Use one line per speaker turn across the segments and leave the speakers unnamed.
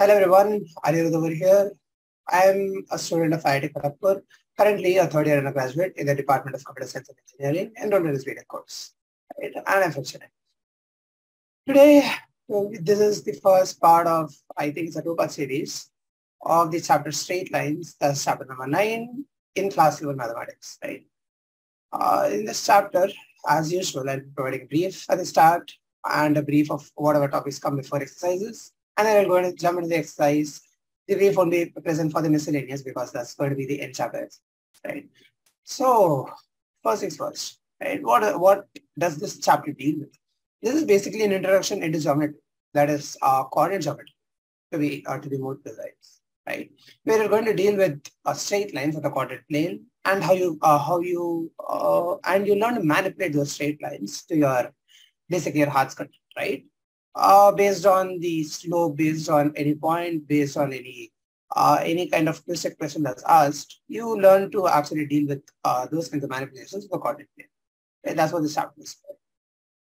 Hello everyone, Anirudh over here. I am a student of IIT Kharagpur, currently a third year undergraduate in the Department of Computer Science and Engineering, enrolled in this BTech course. Right? And I'm fortunate. Today, this is the first part of, I think it's a two-part series of the chapter Straight Lines, that's chapter number 9 in class level mathematics. Right? In this chapter, as usual, I'll be providing a brief at the start and a brief of whatever topics come before exercises. And then I'll go and jump into the exercise. The brief won't be present for the miscellaneous because that's going to be the end chapter, right? So first things first, right? What does this chapter deal with? This is basically an introduction into geometry, that is coordinate geometry, to be more precise, right? Where we're going to deal with straight lines on the coordinate plane and how you learn to manipulate those straight lines to your basically your heart's content, right? Based on the slope, based on any point, based on any kind of twisted question that's asked, you learn to actually deal with those kinds of manipulations of the coordinate plane. Right? That's what this chapter is for,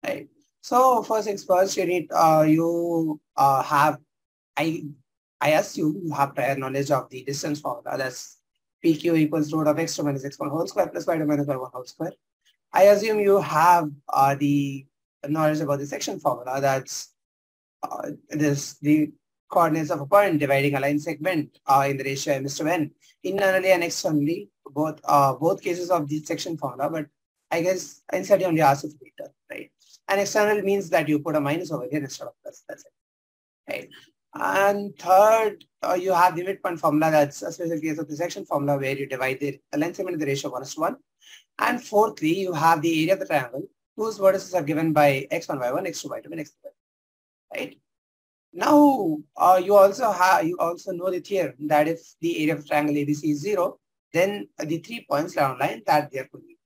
right? So first things first, you need I assume you have prior knowledge of the distance formula. That's PQ equals root of x2 minus x1 whole square plus y2 minus y1 whole square. I assume you have the knowledge about the section formula. That's the coordinates of a point dividing a line segment in the ratio m/n internally and externally, both cases of the section formula, but I guess NCERT only asks it later, right? And external means that you put a minus over here instead of plus. That's it, right? And third, you have the midpoint formula. That's a special case of the section formula where you divide the line segment in the ratio 1:1. And fourthly, you have the area of the triangle whose vertices are given by x1, y1, x2, y2, and x3. Right? Now, you also know the theorem that if the area of the triangle ABC is 0, then the 3 points along the line that there could be.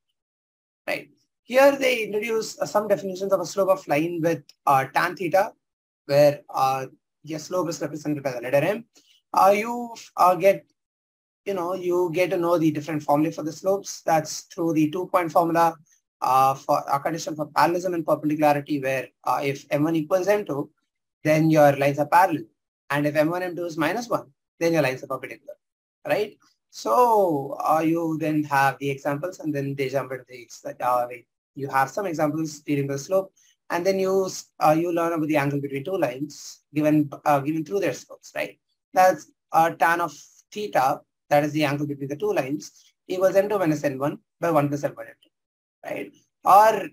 Right? Here they introduce some definitions of a slope of line with tan theta, where your slope is represented by the letter M. You get to know the different formulae for the slopes. That's through the 2-point formula for a condition for parallelism and perpendicularity, where if M1 equals M2, then your lines are parallel. And if M1, M2 is -1, then your lines are perpendicular, right? So you then have the examples, and then they jump into the you have some examples dealing with the slope, and then you learn about the angle between two lines given through their slopes, right? That's tan of theta, that is the angle between the two lines, equals M2 minus N1 by 1 plus M1 M2, right? Or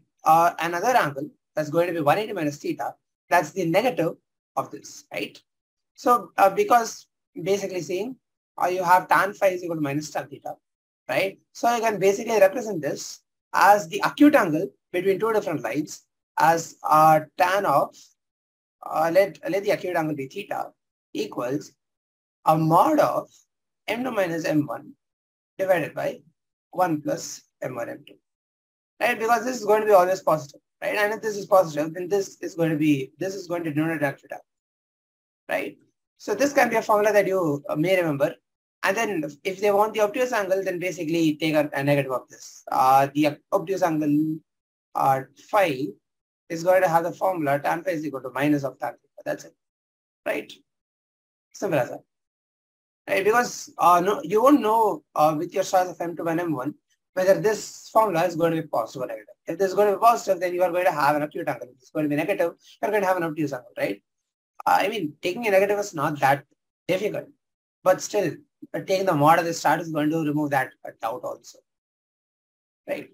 another angle that's going to be 180 minus theta, that's the negative of this, right? So because basically saying you have tan phi is equal to minus tan theta, right? So you can basically represent this as the acute angle between two different lines as tan of, let the acute angle be theta, equals a mod of M2 minus M1 divided by 1 plus M1 M2, right? Because this is going to be always positive, right? And if this is positive, then this is going to denote acute angle, right? So this can be a formula that you may remember. And then if they want the obtuse angle, then basically take a negative of this. The obtuse angle phi is going to have the formula tan phi is equal to minus of tan theta. That's it, right? Simple as that, right? Because no, you won't know with your choice of M2 and M1 whether this formula is going to be positive or negative. If this is going to be positive, then you are going to have an acute angle. If it's going to be negative, you're going to have an obtuse angle, right? I mean, taking a negative is not that difficult, but still, taking the mod at the start is going to remove that doubt also, right?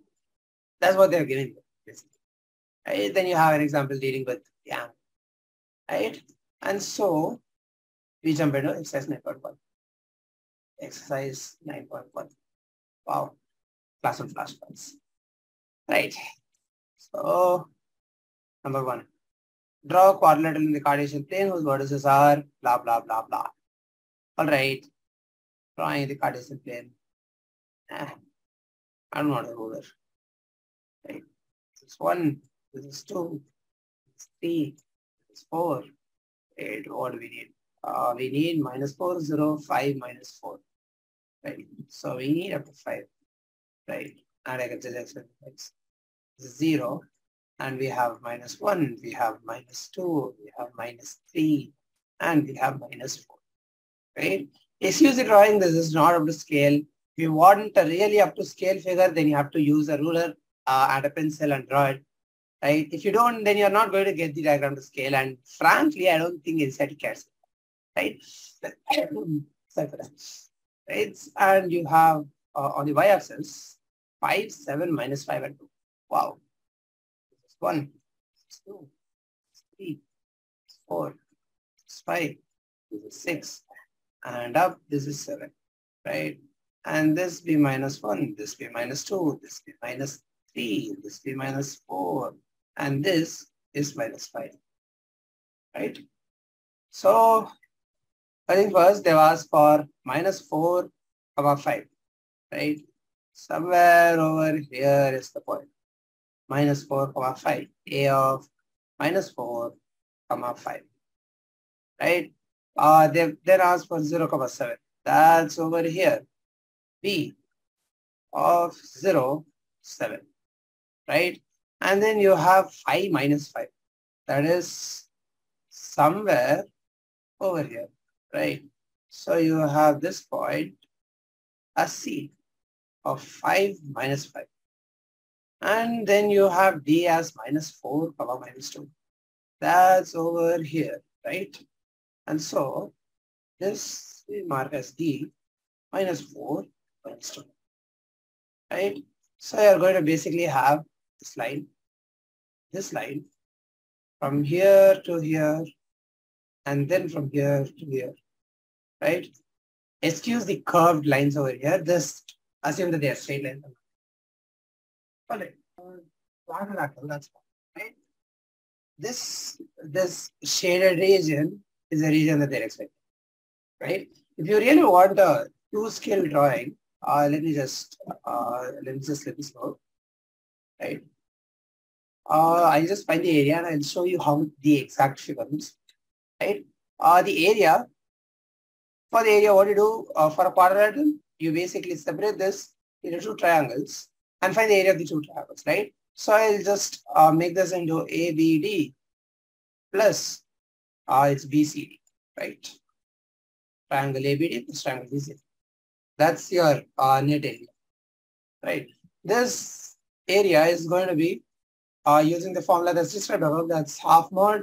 That's what they're giving you, basically. Right? Then you have an example dealing with the angle, right? And so we jump into exercise 9.1. Exercise 9.1. Wow, class of flashcards. Right. So, number 1. Draw a quadrilateral in the Cartesian plane whose vertices are blah, blah, blah, blah. All right. Drawing the Cartesian plane. I don't want to go there. Right. This is 1. This is 2. This is 3. This is 4. 8. What do we need? We need -4, 0, 5, -4. Right. So we need up to 5. Right. And I can just explain this. This is 0. And we have -1, we have -2, we have -3, and we have minus 4, right? Excuse the drawing, this is not up to scale. If you want a really up to scale figure, then you have to use a ruler and a pencil and draw it, right? If you don't, then you're not going to get the diagram to scale. And frankly, I don't think NCERT cares, right? Sorry for that. Right? And you have on the y-axis, 5, 7, minus 5, and 2. Wow. 1, 2, 3, 4, 5, this is 6, and up, this is 7, right? And this be minus 1, this be minus 2, this be minus 3, this be minus 4, and this is minus 5, right? So, I think first they asked for minus 4, 5, right? Somewhere over here is the point. Minus 4, 5, A of minus 4, 5, right? They then asked for 0, 7. That's over here. B of 0, 7, right? And then you have 5 minus 5. That is somewhere over here, right? So you have this point, a C of 5 minus 5. And then you have D as minus 4, minus 2. That's over here, right? And so this we mark as D minus 4 minus 2, right? So you're going to basically have this line from here to here, and then from here to here, right? Excuse the curved lines over here. Just assume that they are straight lines. Right. That's fine, right? This shaded region is a region that they're expecting, right? If you really want a two-scale drawing, let me just let this go, right? I'll just find the area and I'll show you how the exact figure looks, right? The area, for the area, what you do for a quadrilateral, you basically separate this into two triangles and find the area of the two triangles, right? So I'll just make this into ABD plus it's BCD, right? Triangle ABD plus triangle BCD. That's your net area, right? This area is going to be using the formula that's described above. That's half mod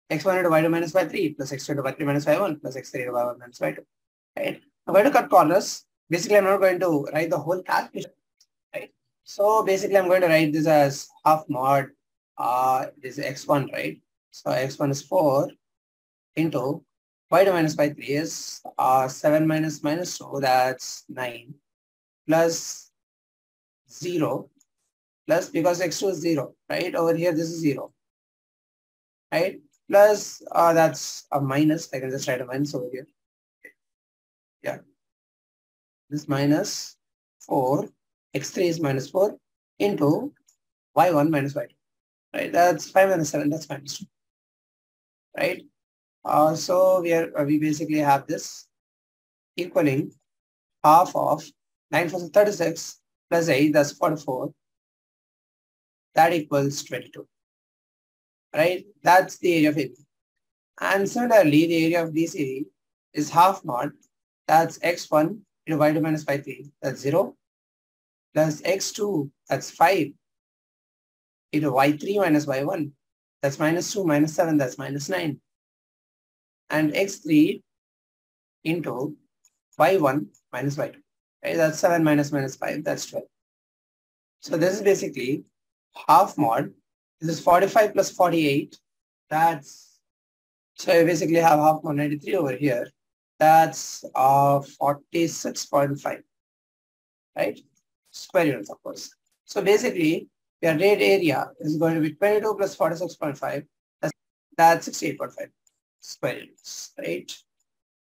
x1 into y2 minus y3 plus x2 into y3 minus y1 plus x3 into y1 minus y2, right? I'm going to cut corners. Basically, I'm not going to write the whole calculation, right? So basically, I'm going to write this as half mod this x1, right? So x1 is 4 into y2 minus y3 is 7 minus minus 2, that's 9, plus 0, plus because x2 is 0, right? Over here, this is 0, right? Plus that's a minus. I can just write a minus over here. Yeah. This minus 4, x3 is minus 4 into y1 minus y2, right? That's 5 minus 7, that's minus 2, right? So we basically have this equaling half of 9 4 36 plus 8, that's 44. That equals 22, right? That's the area of AB. And similarly, the area of BCD is half mod, that's x1 into y2 minus y3, that's 0, plus x2, that's 5, into y3 minus y1, that's minus 2 minus 7, that's minus 9. And x3 into y1 minus y2, right? That's 7 minus minus 5, that's 12. So this is basically half mod. This is 45 plus 48. That's, so you basically have half mod 93 over here. That's 46.5, right? Square units, of course. So basically, your rate area is going to be 22 plus 46.5. That's 68.5 square units, right?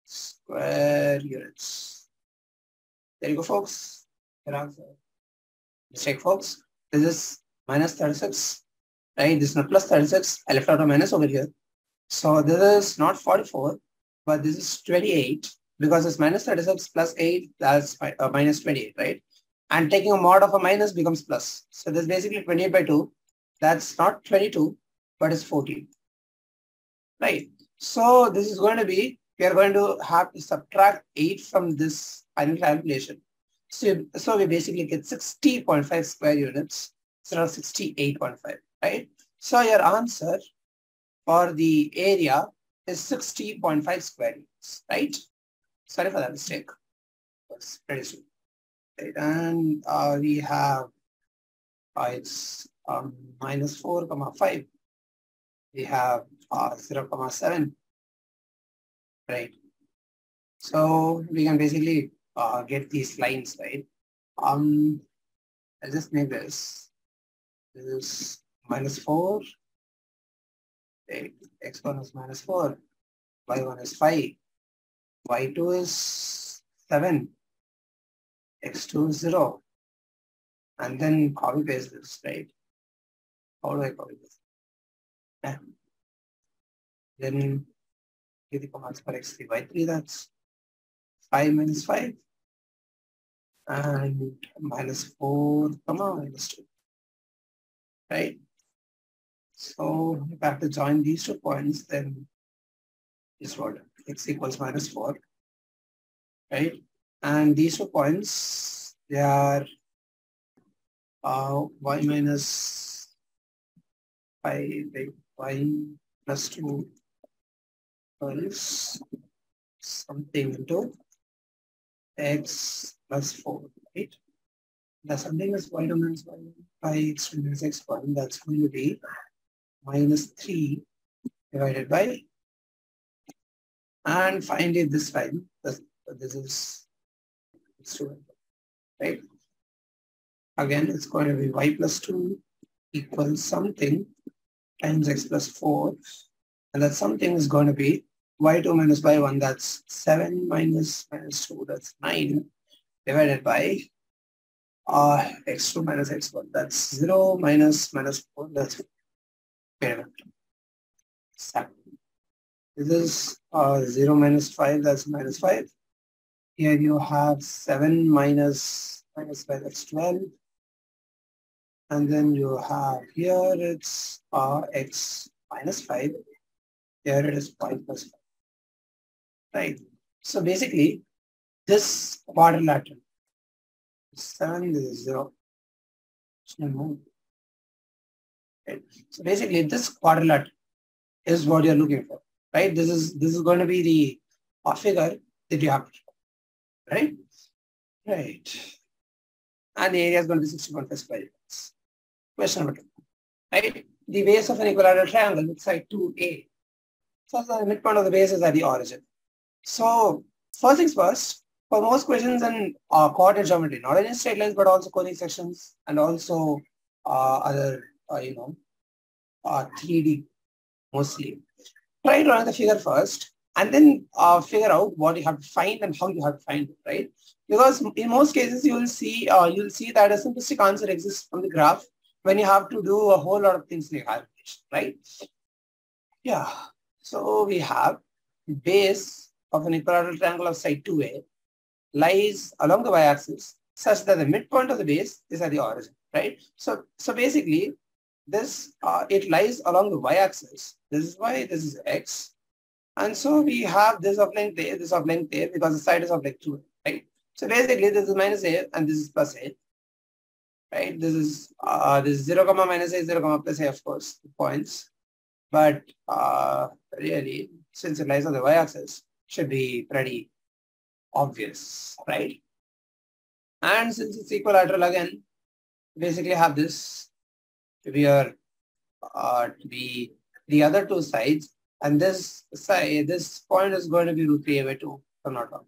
Square units. There you go, folks. Your answer. Mistake, folks. This is minus 36, right? This is not plus 36. I left out a minus over here. So this is not 44, but this is 28 because it's minus 36 plus 8, that's minus 28, right? And taking a mod of a minus becomes plus. So this is basically 28 by 2. That's not 22, but it's 14, right? So this is going to be, we are going to have to subtract 8 from this final calculation. So we basically get 60.5 square units instead of 68.5, right? So your answer for the area is 60.5 square units, right? Sorry for that mistake. That's pretty soon. Right. And we have it's -4, 5. We have 0, 7, right? So we can basically get these lines, right? I'll just make this. This is -4. Right. X1 is -4. Y1 is 5. Y2 is 7. X2 is 0. And then copy paste this, right? How do I copy this? Yeah. Then give the commands for X3, Y3, that's 5 minus 5. And -4, -2. Right? So if I have to join these 2 points, then is what? X equals -4. Right? And these 2 points, they are y minus 5, y plus 2 is something into x plus 4, right? The something is y minus y by x minus x1, that's going to be -3 divided by, and finally this time, this is 2, right? Again, it's going to be y plus 2 equals something times x plus 4. And that something is going to be y2 minus y1, that's 7 minus -2, that's 9, divided by x2 minus x1, that's 0 minus -4, that's 7. This is 0 minus 5, that's -5. Here you have 7 minus -5, that's 12. And then you have here it's x minus 5. Here it is 5 plus 5. Right. So basically, this quadrilateral, 7, this is 0. Right. So basically, this quadrilateral is what you're looking for. Right. This is going to be the figure that you have to show. Right. Right. And the area is going to be 60.5 square units. Question number 2. Right. The base of an equilateral triangle with side 2A. So the midpoint of the base is at the origin. So first things first, for most questions in coordinate geometry, not only straight lines, but also conic sections and also other, 3D mostly. Try drawing the figure first and then figure out what you have to find and how you have to find it, right? Because in most cases, you will see that a simplistic answer exists from the graph when you have to do a whole lot of things in your calculation, right? Yeah. So we have base of an equilateral triangle of side 2A lies along the y-axis such that the midpoint of the base is at the origin, right? So basically, this it lies along the y-axis. This is y, this is x, and so we have this of length a, this of length a, because the side is of length 2, right? So basically, this is minus a and this is plus a, right? This is 0, minus a, 0, plus a, of course, the points. But really, since it lies on the y-axis, should be pretty obvious, right? And since it's equilateral again, basically have this to be your to be the other 2 sides, and this side, this point is going to be root 3a by 2, if I'm not wrong.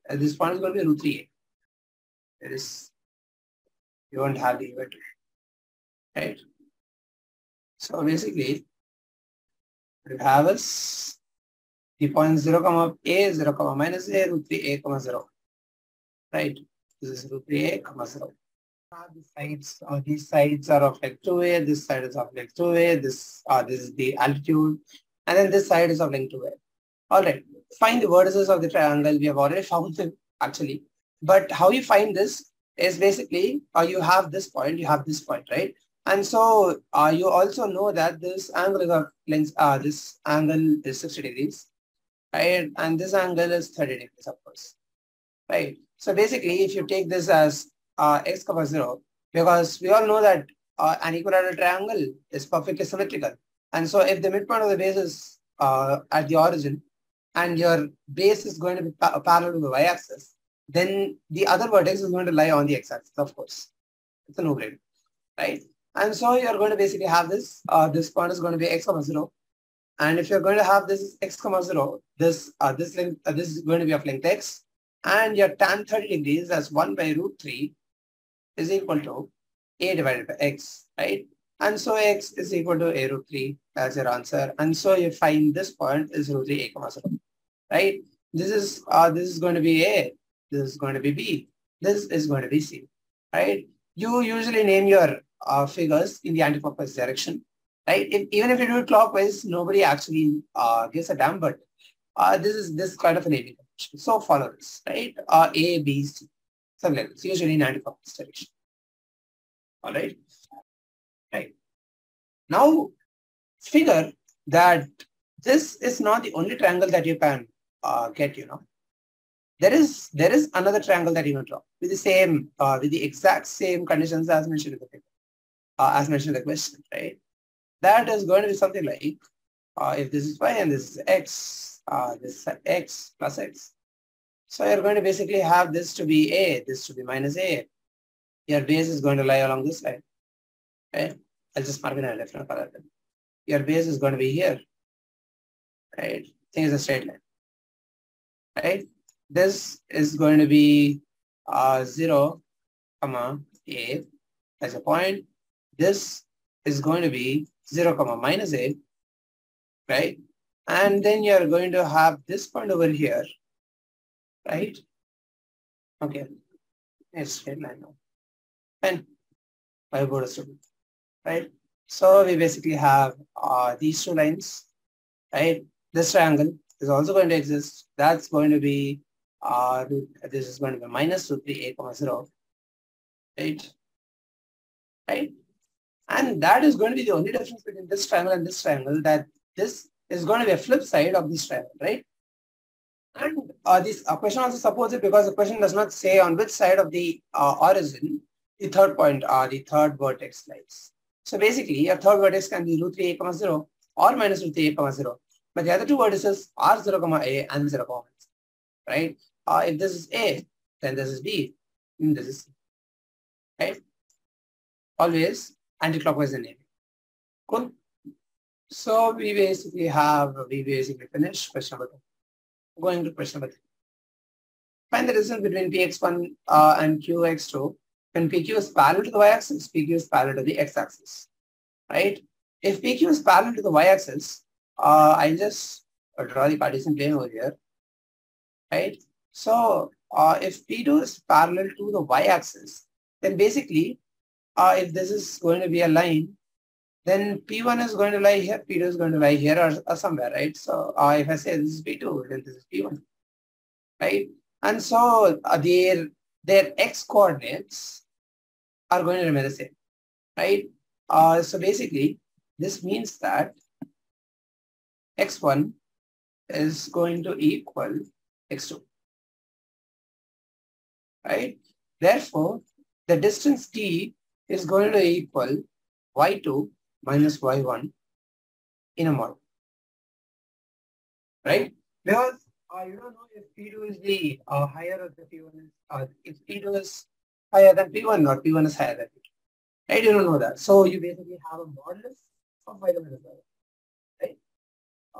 And this point is going to be root 3a. It is, you won't have the a by 2, right? So basically, we have is the point 0, a, 0, minus a, root 3a, 0. Right? This is root 3a, 0. The sides, these sides are of length 2a, this side is of length 2a, this is the altitude, and then this side is of length 2a. All right. Find the vertices of the triangle. We have already found them actually. But how you find this is basically you have this point, you have this point, right? And so you also know that this angle is of length, this angle is 60 degrees, right? And this angle is 30 degrees, of course, right? So basically, if you take this as x comma 0, because we all know that an equilateral triangle is perfectly symmetrical. And so if the midpoint of the base is at the origin and your base is going to be parallel to the y-axis, then the other vertex is going to lie on the x-axis, of course. It's a no-brainer, right? And so you're going to basically have this, this point is going to be x comma 0. And if you're going to have this x comma 0, this length, this is going to be of length x, and your tan 30 degrees as 1 by root 3 is equal to a divided by x, right? And so x is equal to a root 3. That's your answer. And so you find this point is root 3 a comma 0, right? This is going to be a, this is going to be b, this is going to be c, right? You usually name your figures in the anti-clockwise direction, right? Even if you do it clockwise, nobody actually gives a damn, but this is kind of a naming convention. So follow this, right? A, B, C, something like this, usually in anti-clockwise direction. All right. Right. Now, figure that this is not the only triangle that you can get, There is another triangle that you can draw with the same, with the exact same conditions as mentioned in the figure, as mentioned in the question, right? That is going to be something like, if this is y and this is x, this is x plus x. So you're going to basically have this to be a, this to be minus a. Your base is going to lie along this line, right? I'll just mark it in a different color. Your base is going to be here, right? Think it's a straight line, right? This is going to be 0, comma a as a point. This is going to be 0, comma minus a, right? And then you're going to have this point over here, right? Okay, it's straight line now. And I go to student, right? So we basically have these two lines, right? This triangle is also going to exist. That's going to be this is going to be minus root 3 a comma 0, right? Right? And that is going to be the only difference between this triangle and this triangle, that this is going to be a flip side of this triangle, right? And this question also supports it because the question does not say on which side of the origin the third point, the third vertex lies. So basically, your third vertex can be root 3 a comma 0 or minus root 3 a comma 0. But the other two vertices are 0 comma a and 0 comma 1, right? If this is a, then this is b, and this is c, right? Always anti-clockwise in naming. Cool. So we basically finished question number 2. Going to question number 3. Find the distance between px1 and qx2 when pq is parallel to the y-axis, pq is parallel to the x-axis, right? If pq is parallel to the y-axis, I'll just draw the Cartesian plane over here, right? So if p2 is parallel to the y-axis, then basically, if this is going to be a line, then P1 is going to lie here, P2 is going to lie here or somewhere, right? So if I say this is P2, then this is P1, right? And so their x coordinates are going to remain the same, right? So basically, this means that x1 is going to equal x2, right? Therefore, the distance t is going to equal y2 minus y1 in a model, right? Because you don't know if P2 is the higher or the P1 is, if P2 is higher than P1 or P1 is higher than P2, right? You don't know that. So you basically have a modulus of y2 minus y1,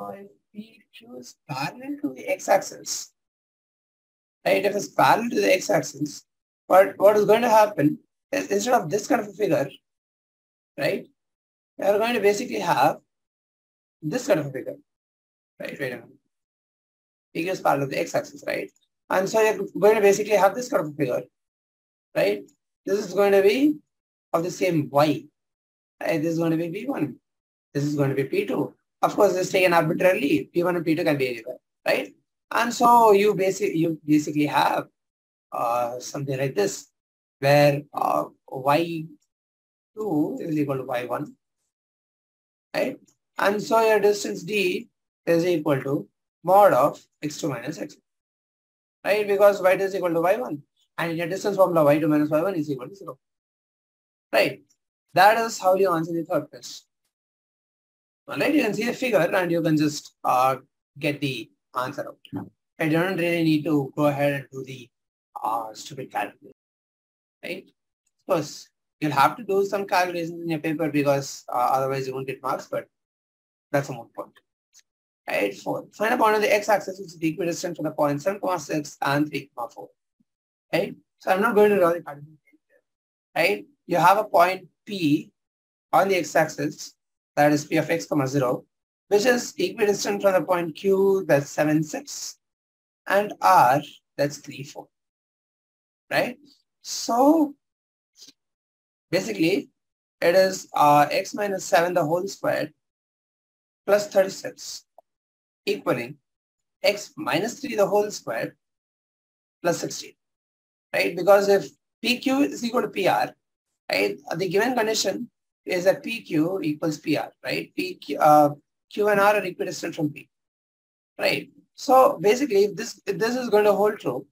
right? If P2 is parallel to the x-axis, right? If it's parallel to the x-axis, what is going to happen is instead of this kind of a figure, right? We are going to basically have this kind of a figure, right? Wait a minute. PQ is parallel to the x-axis, right? And so you're going to basically have this kind of a figure, right? This is going to be of the same y, right? This is going to be P1. This is going to be P2. Of course, this is taken arbitrarily. P1 and P2 can be anywhere, right? And so you basically have something like this, where y 2 is equal to y1, right? And so your distance d is equal to mod of x2 minus x1, right? Because y2 is equal to y1 and your distance formula y2 minus y1 is equal to 0, right? That is how you answer the third question. Alright, you can see the figure and you can just get the answer out. I don't really need to go ahead and do the stupid calculation, right? Of course, you'll have to do some calculations in your paper because otherwise you won't get marks, but that's a moot point. Right, 4. Find a point on the x-axis which is equidistant from the points 7,6 and 3,4. Right? So I'm not going to draw the calculation here. Right? You have a point P on the x-axis, that is P of x, 0, which is equidistant from the point Q, that's 7, 6, and R, that's 3, 4. Right? So basically, it is x minus 7 the whole squared plus 36 equaling x minus 3 the whole squared plus 16. Right? Because if PQ is equal to PR, right, the given condition is that PQ equals PR, right? Q and R are equidistant from P, right? So basically, if this is going to hold true,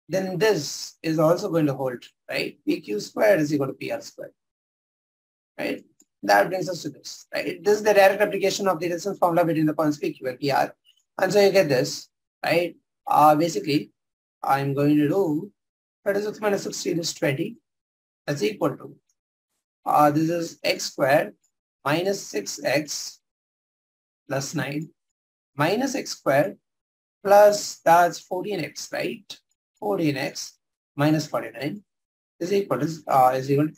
then this is also going to hold true, right? PQ squared is equal to PR squared, right? That brings us to this, right? This is the direct application of the distance formula between the points PQ and PR. And so you get this, right? Basically, I'm going to do 36 minus 16 is 20. That's equal to this is x squared minus 6x plus 9 minus x squared plus that's 14x, right? 14x minus 49 is equal to 20,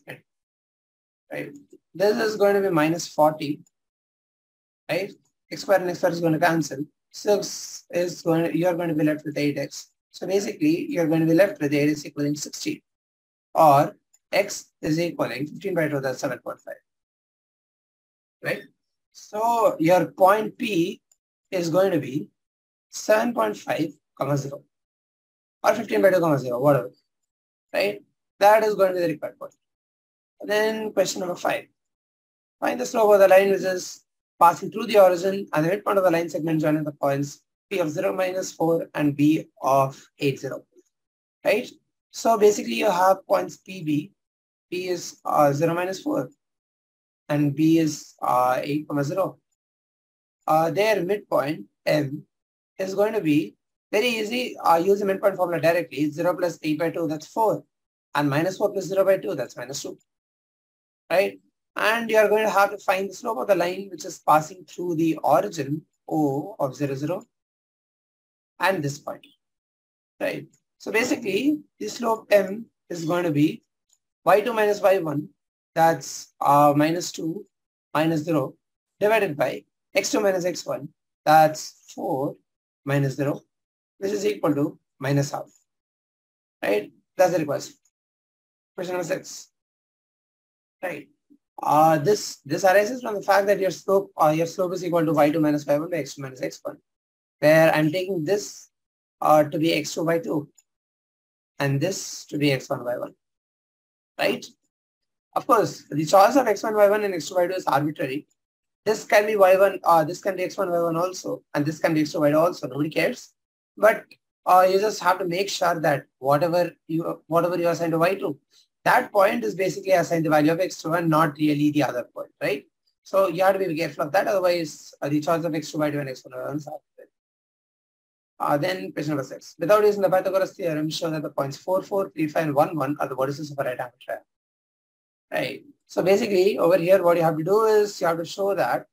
right? This is going to be minus 40, right? X squared and x squared is going to cancel. 6 is going to, you're going to be left with 8x. So basically, you're going to be left with 8 equaling 16, or x is equaling 15 by 2, that's 7.5, right? So your point P is going to be 7.5, 0, or 15 by 2, 0, whatever, right? That is going to be the required point. And then question number 5. Find the slope of the line which is passing through the origin and the midpoint of the line segment joining the points P of 0 minus 4 and B of 8, 0, right? So basically you have points PB. P is 0 minus 4 and B is 8, 0. Their midpoint M is going to be very easy. Use the midpoint formula directly. 0 plus 8 by 2, that's 4. And minus 4 plus 0 by 2, that's minus 2. Right? And you are going to have to find the slope of the line which is passing through the origin O of 0, 0 and this point. Right? So basically, the slope M is going to be y2 minus y1, that's minus 2 minus 0, divided by x2 minus x1, that's 4 minus 0, which is equal to minus half. Right? That's the request. Question number 6. Right. This arises from the fact that your slope is equal to y2 minus y1 by x2 minus x1, where I'm taking this to be x2 by 2 and this to be x1 by 1. Right? Of course, the choice of x1 by 1 and x2 by 2 is arbitrary. This can be y1, this can be x1 by 1 also, and this can be x2 by 2 also. Nobody cares. But you just have to make sure that whatever you assign to y2, that point is basically assigned the value of x2 and not really the other point, right? So you have to be careful of that. Otherwise, the choice of x2 by 2 and x1 by 1 is arbitrary. Then question number 6. Without using the Pythagoras theorem, show that the points 4, 4, 3, 5, and 1, 1 are the vertices of a right angle triangle. Right. So basically, over here, what you have to do is you have to show that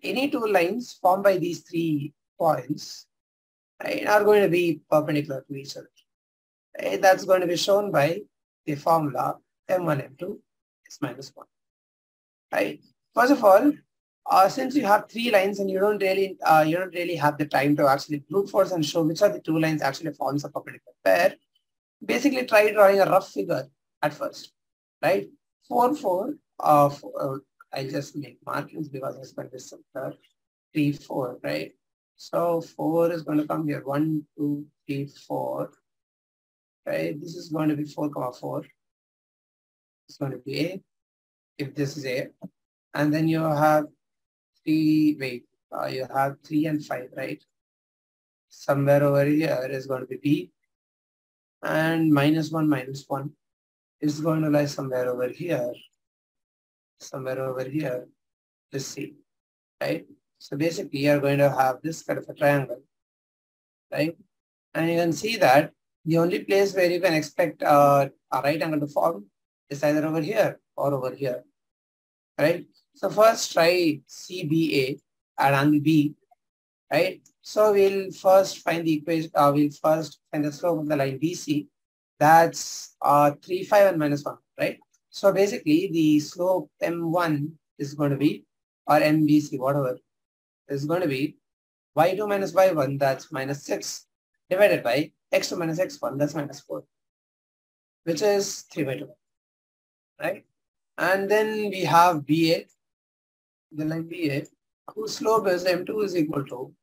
any two lines formed by these 3 points, right, are going to be perpendicular to each other. Right? That's going to be shown by the formula m1 m2 x minus 1. Right. First of all, since you have 3 lines and you don't really have the time to actually brute force and show which are the 2 lines actually forms a perpendicular pair, basically try drawing a rough figure at first. Right? 4, 4. I'll just make markings because I spent this simpler. 3, 4. Right? So 4 is going to come here. 1, 2, 3, 4. Right? This is going to be 4, 4. It's going to be A, if this is A. And then you have 3, you have 3 and 5, right? Somewhere over here is going to be B. And -1 is going to lie somewhere over here. Somewhere over here is C, right? So basically, you are going to have this kind of a triangle, right? And you can see that the only place where you can expect a right angle to form is either over here or over here, right? So first try CBA at angle B, right? So we'll first find the equation, we'll first find the slope of the line BC. That's 3, 5 and -1, right? So basically the slope M1 is going to be, or MBC, whatever, is going to be y2 minus y1, that's -6, divided by x2 minus x1, that's -4, which is 3/2, right? And then we have BA, the line BA, whose slope is M2 is equal to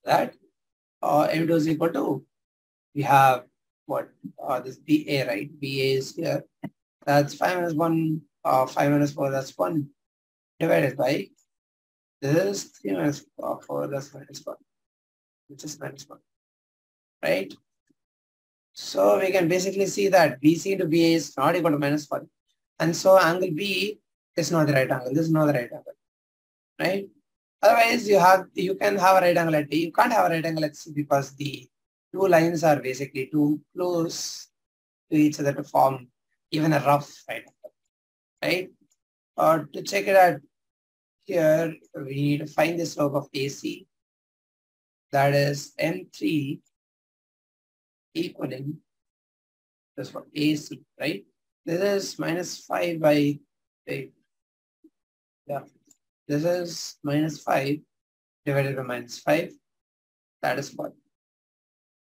that, M2 is equal to, we have what, this BA, right? BA is here, that's 5 - 1, 5 - 4, that's 1, divided by, this is 3 - 4, that's -1, which is -1, right? So we can basically see that BC into BA is not equal to -1. And so angle B is not the right angle. This is not the right angle, right? Otherwise, you can have a right angle at D. You can't have a right angle at C because the two lines are basically too close to each other to form even a rough right angle, right? To check it out here, we need to find the slope of AC. That is M3 equaling this one, AC, right? This is -5 by 8. Yeah. This is -5 divided by -5. That is 1.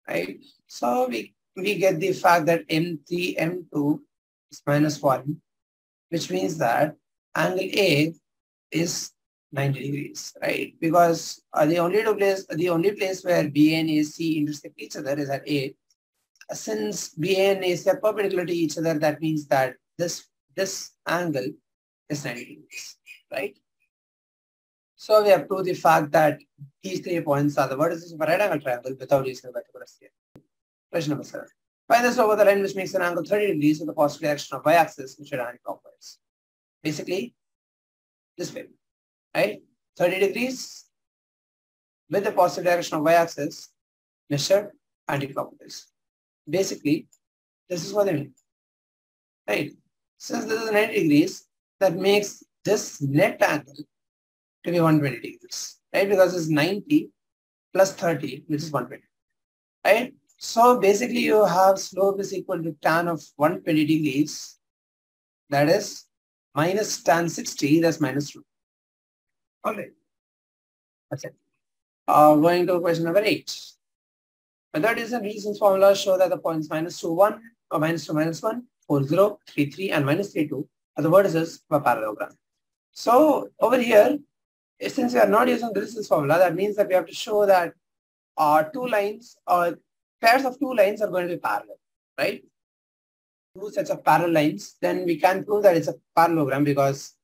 Right? So we get the fact that M3, M2 is -1, which means that angle A is 90 degrees, right? Because the only place where BA and AC intersect each other is at A. Since BA and AC are perpendicular to each other, that means that this angle is 90 degrees, right? So we have proved the fact that these 3 points are the vertices of a right angle triangle without using a particulars here. Question number 7. Find the slope of the line which makes an angle 30 degrees with the positive direction of y-axis which is anti-clockwise. Basically, this way, right? 30 degrees with the positive direction of y-axis measured anti-clockwise. Basically, this is what I mean, right? Since this is 90 degrees, that makes this net angle to be 120 degrees, right? Because it's 90 plus 30, which is 120, right? So basically, you have slope is equal to tan of 120 degrees, that is minus tan 60, that's -2. All right, that's it. Going to question number 8. Method is and reasons formula show that the points -2, 1, or -2, -1, 4, 0, 3, 3, and -3, 2 are the vertices of a parallelogram. So over here, since we are not using the distance formula, that means that we have to show that two lines or pairs of 2 lines are going to be parallel, right? 2 sets of parallel lines, then we can prove that it's a parallelogram because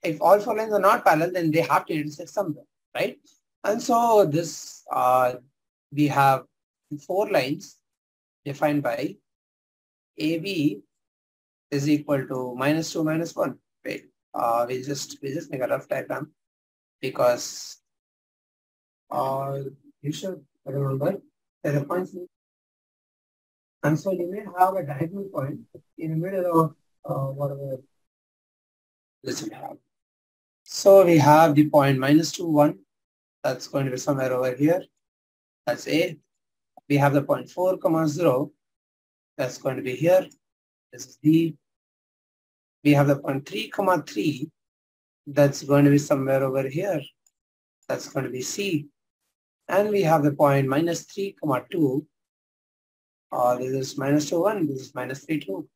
if all 4 lines are not parallel, then they have to intersect somewhere, right? And so this, we have 4 lines defined by AB is equal to -2, -1. Wait, we just make a rough diagram because you should remember that the points, and so you may have a diagonal point in the middle of whatever this we have. So we have the point -2, 1. That's going to be somewhere over here. That's A. We have the point 4, 0. That's going to be here. This is B. We have the point 3, 3. That's going to be somewhere over here. That's going to be C. And we have the point -3, 2. This is -2, 1. This is -3, 2.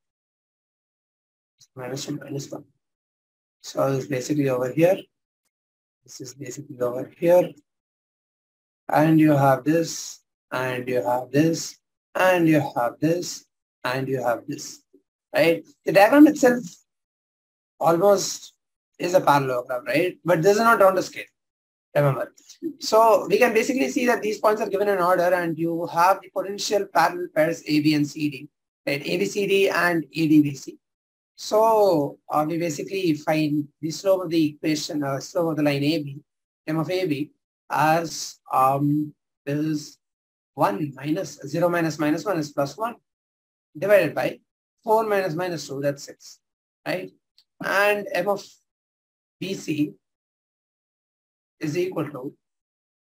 -2, -1. So it's basically over here. This is basically over here. And you have this, and you have this, and you have this, and you have this. right? The diagram itself almost is a parallelogram, right? But this is not round the scale, remember. So we can basically see that these points are given in order and you have the potential parallel pairs AB and CD, right? ABCD and ADBC. So we basically find the slope of the equation, slope of the line AB, M of AB, as is 1 minus 0 minus minus 1 is plus 1 divided by 4 minus minus 2, that's 6, right? And M of BC is equal to,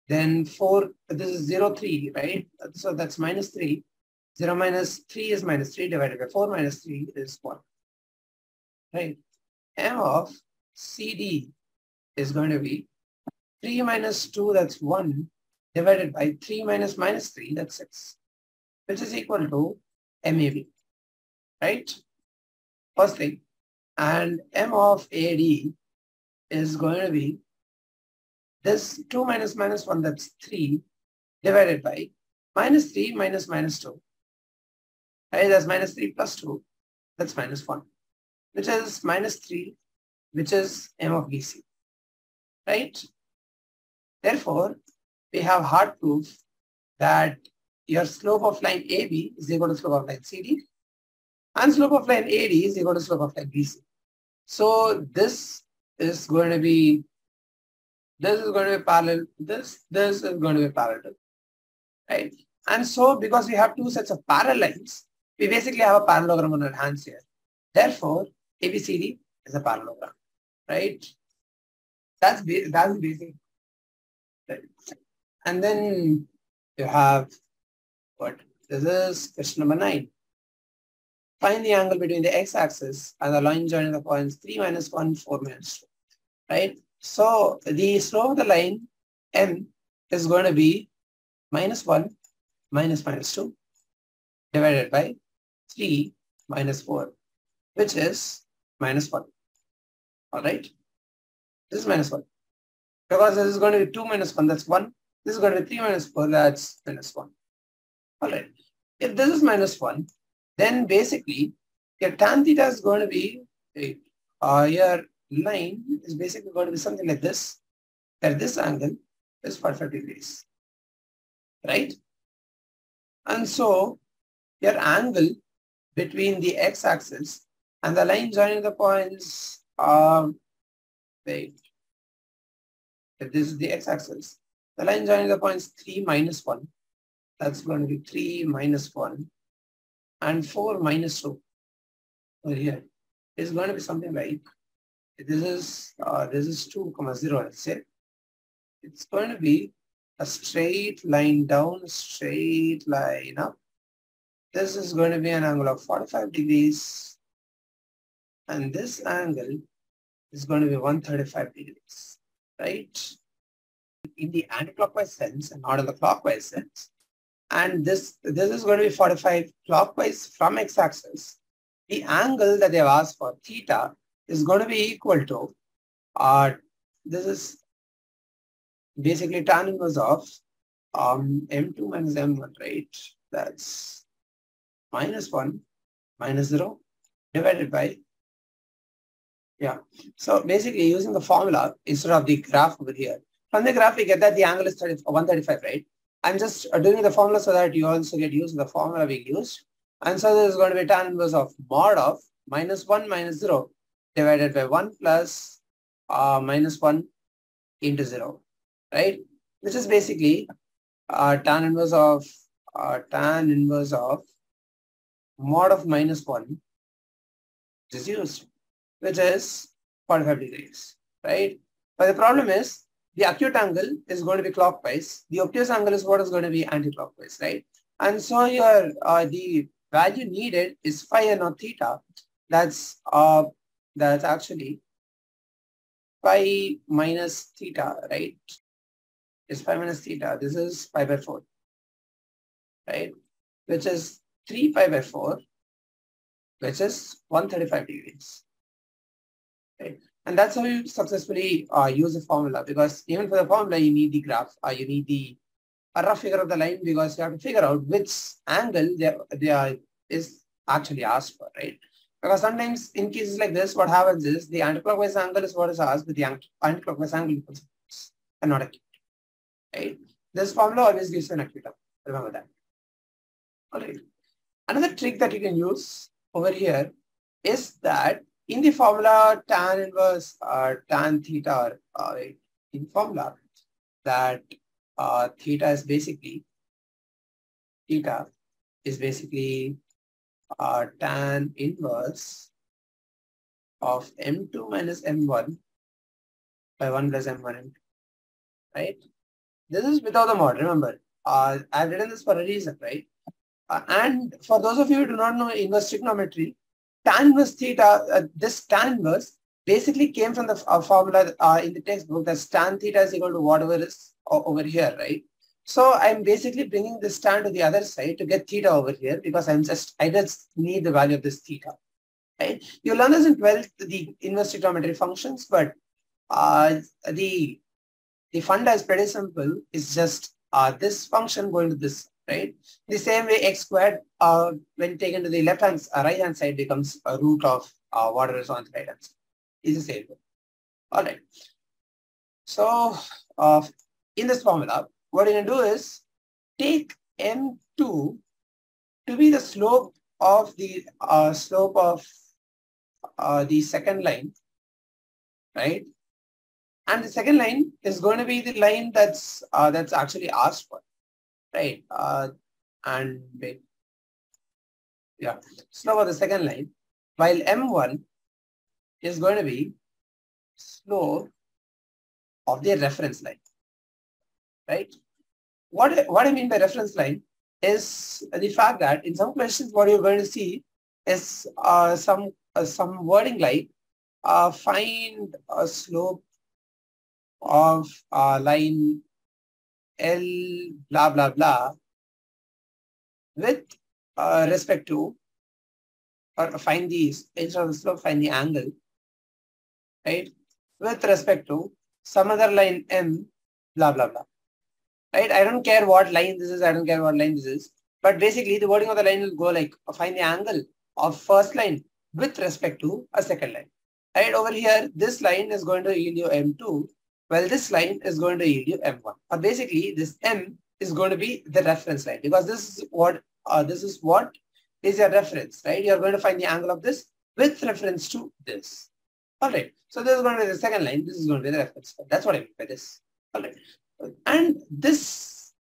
then 4, this is 0, 3, right? So that's minus 3. 0 minus 3 is minus 3 divided by 4 minus 3 is 1. Right. M of CD is going to be 3 minus 2, that's 1, divided by 3 minus minus 3, that's 6, which is equal to MAB. Right? First thing. And M of AD is going to be this 2 minus minus 1, that's 3, divided by minus 3 minus minus 2. Right? That's minus 3 plus 2, that's minus 1. Which is minus 3, which is M of BC, right? Therefore, we have hard proof that your slope of line AB is equal to slope of line CD and slope of line AD is equal to slope of line BC. So this is going to be parallel, this is going to be parallel, right? And so because we have two sets of parallel lines, we basically have a parallelogram on our hands here. Therefore, ABCD is a parallelogram, right? That's basic. Right. And then you have what? This is question number 9. Find the angle between the x-axis and the line joining the points 3 minus 1, 4 minus 2, right? So the slope of the line M is going to be minus 1 minus minus 2 divided by 3 minus 4, which is minus 1. All right. This is minus 1. Because this is going to be 2 minus 1, that's 1. This is going to be 3 minus 4, that's minus 1. All right. If this is minus 1, then basically your tan theta is going to be, your line is basically going to be something like this, that this angle is 45 degrees. Right? And so your angle between the x-axis and the line joining the points, if this is the x-axis, the line joining the points 3 minus 1, that's going to be 3 minus 1, and 4 minus 2 over here is going to be something like, this is 2, 0, let's say. It's going to be a straight line down, straight line up. This is going to be an angle of 45 degrees. And this angle is going to be 135 degrees, right? In the anti-clockwise sense and not in the clockwise sense. And this is going to be 45 clockwise from x-axis. The angle that they've asked for, theta, is going to be equal to, this is basically tan inverse of M2 minus M1, right? That's minus 1 minus 0 divided by, yeah. So basically using the formula instead of the graph over here. From the graph, we get that the angle is 135, right? I'm just doing the formula so that you also get used to the formula being used. And so this is going to be tan inverse of mod of minus 1 minus 0 divided by 1 plus minus 1 into 0, right? Which is basically tan inverse of mod of minus 1, which is used, which is 45 degrees, right? But the problem is the acute angle is going to be clockwise. The obtuse angle is what is going to be anti-clockwise, right? And so your the value needed is phi and not theta. That's actually phi minus theta, right? It's phi minus theta. This is pi by 4, right? Which is 3 pi by 4, which is 135 degrees. Right? And that's how you successfully use the formula, because even for the formula, you need the graph, you need the rough figure of the line, because you have to figure out which angle there is actually asked for, right? Because sometimes in cases like this, what happens is the anticlockwise angle is what is asked, but the anticlockwise angle equals and not acute. Right? This formula always gives you an acute. Remember that. All right. Another trick that you can use over here is that in the formula tan inverse tan theta, in formula that theta is basically tan inverse of m2 minus m1 by 1 plus m1 m2, right? This is without the mod, remember. I've written this for a reason, right? And for those of you who do not know inverse trigonometry, tan inverse theta, this tan inverse basically came from the formula in the textbook that tan theta is equal to whatever is over here, right? So I'm basically bringing this tan to the other side to get theta over here because I just need the value of this theta, right? You learn this in 12th, the inverse trigonometry functions, but the funda is pretty simple. It's just this function going to this, right? The same way x squared when taken to the right hand side becomes a root of whatever is on the right hand side. It's the same way. All right. So in this formula, what you're going to do is take m2 to be the slope of the second line, right? And the second line is going to be the line that's actually asked for, right? Slope of the second line, while m1 is going to be slope of the reference line, right? What I mean by reference line is the fact that in some questions what you're going to see is some wording like find a slope of line L blah blah blah with respect to, or find these instead of the slope, find the angle, right, with respect to some other line M blah blah blah, right? I don't care what line this is, but basically the wording of the line will go like find the angle of first line with respect to a second line, right? Over here this line is going to yield you M2, well, this line is going to yield you M1. Or basically, this M is going to be the reference line because this is what is your reference, right? You're going to find the angle of this with reference to this. All right. So this is going to be the second line. This is going to be the reference line. That's what I mean by this. All right. And this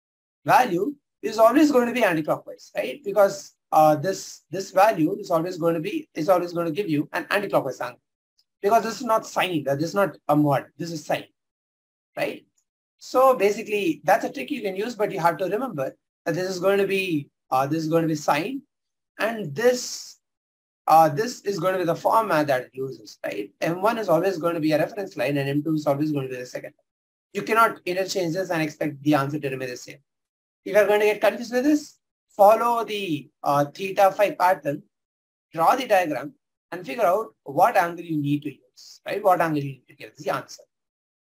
value is always going to be anticlockwise, right? Because this value is always going to give you an anticlockwise angle because this is not sine. This is not a mod. This is sine. Right? So basically that's a trick you can use, but you have to remember that this is going to be sine, and this is going to be the format that it uses, right? M1 is always going to be a reference line and M2 is always going to be the second. You cannot interchange this and expect the answer to remain the same. If you're going to get confused with this, follow the theta phi pattern, draw the diagram and figure out what angle you need to use, right? What angle you need to get the answer.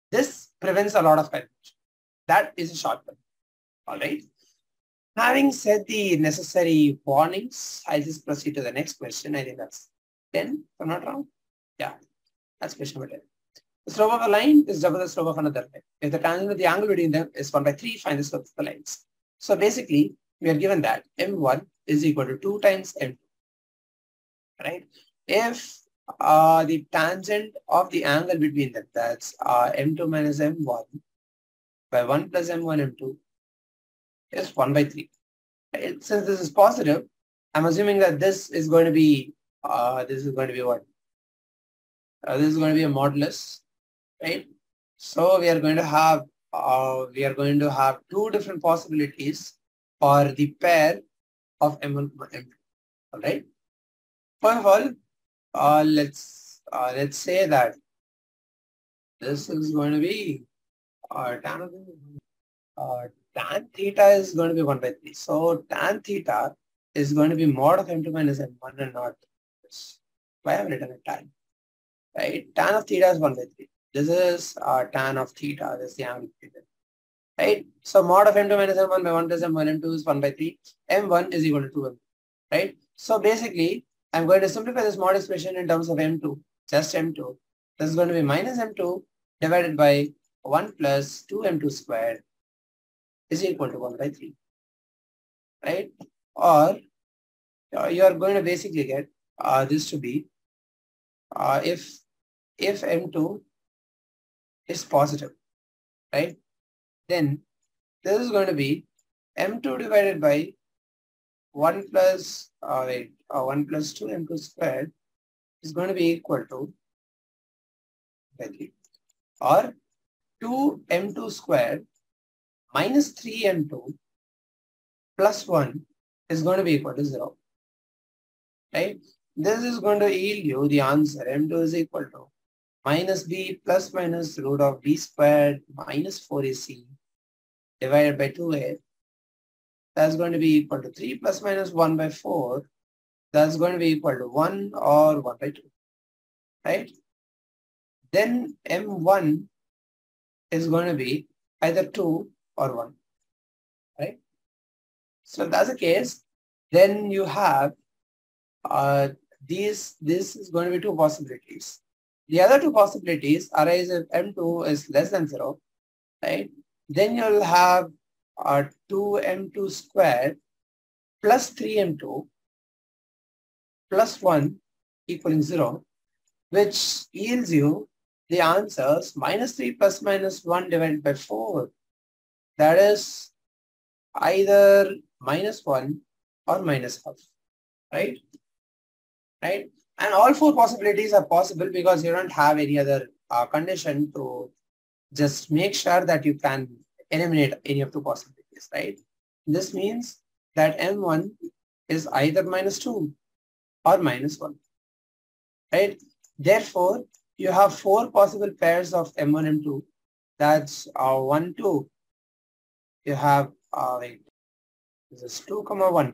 This prevents a lot of confusion. That is a shortcut. All right. Having said the necessary warnings, I'll just proceed to the next question. I think that's 10, if I'm not wrong. Yeah, that's question number 10. The slope of a line is double the slope of another line. If the tangent of the angle between them is 1/3, find the slope of the lines. So basically, we are given that M1 is equal to 2 times M2. Right? If the tangent of the angle between them, that's M2 minus M1 by 1 plus M1 M2 is 1/3. Right? Since this is positive, I'm assuming that this is going to be what? This is going to be a modulus, right? So we are going to have two different possibilities for the pair of M1 M2. All right. First of all, let's say that this is going to be tan theta is going to be 1/3. So tan theta is going to be mod of M2 minus M1 and not this. Why have I written a tan? Right? Tan of theta is 1/3. This is tan of theta. This is the angle theta. Right? So mod of M2 minus M1 by 1 plus M1 M2 is 1/3. M1 is equal to 2M. Right? So basically, I'm going to simplify this mod expression in terms of M2, just M2. This is going to be minus M2 divided by 1 plus 2M2 squared is equal to 1 by 3, right? Or you are going to basically get this to be if M2 is positive, right? Then this is going to be M2 divided by 1 plus 1 plus 2M2 squared is going to be equal to 3, or 2M2 squared minus 3M2 plus 1 is going to be equal to 0, right? This is going to yield you the answer M2 is equal to minus B plus minus root of B squared minus 4AC divided by 2A. That's going to be equal to 3 plus minus 1 by 4. That's going to be equal to 1 or 1 by 2, right? Then M1 is going to be either 2 or 1, right? So if that's the case, then you have this is going to be two possibilities. The other two possibilities arise if M2 is less than 0, right? Then you'll have 2M2 squared plus 3M2 plus 1 equaling 0, which yields you the answers minus 3 plus minus 1 divided by 4. That is either minus 1 or minus half, right? Right? And all four possibilities are possible because you don't have any other condition to just make sure that you can eliminate any of the possibilities, right? This means that M1 is either minus 2 or minus 1, right? Therefore, you have four possible pairs of M1, M2. That's 1, 2. You have, this is 2, 1.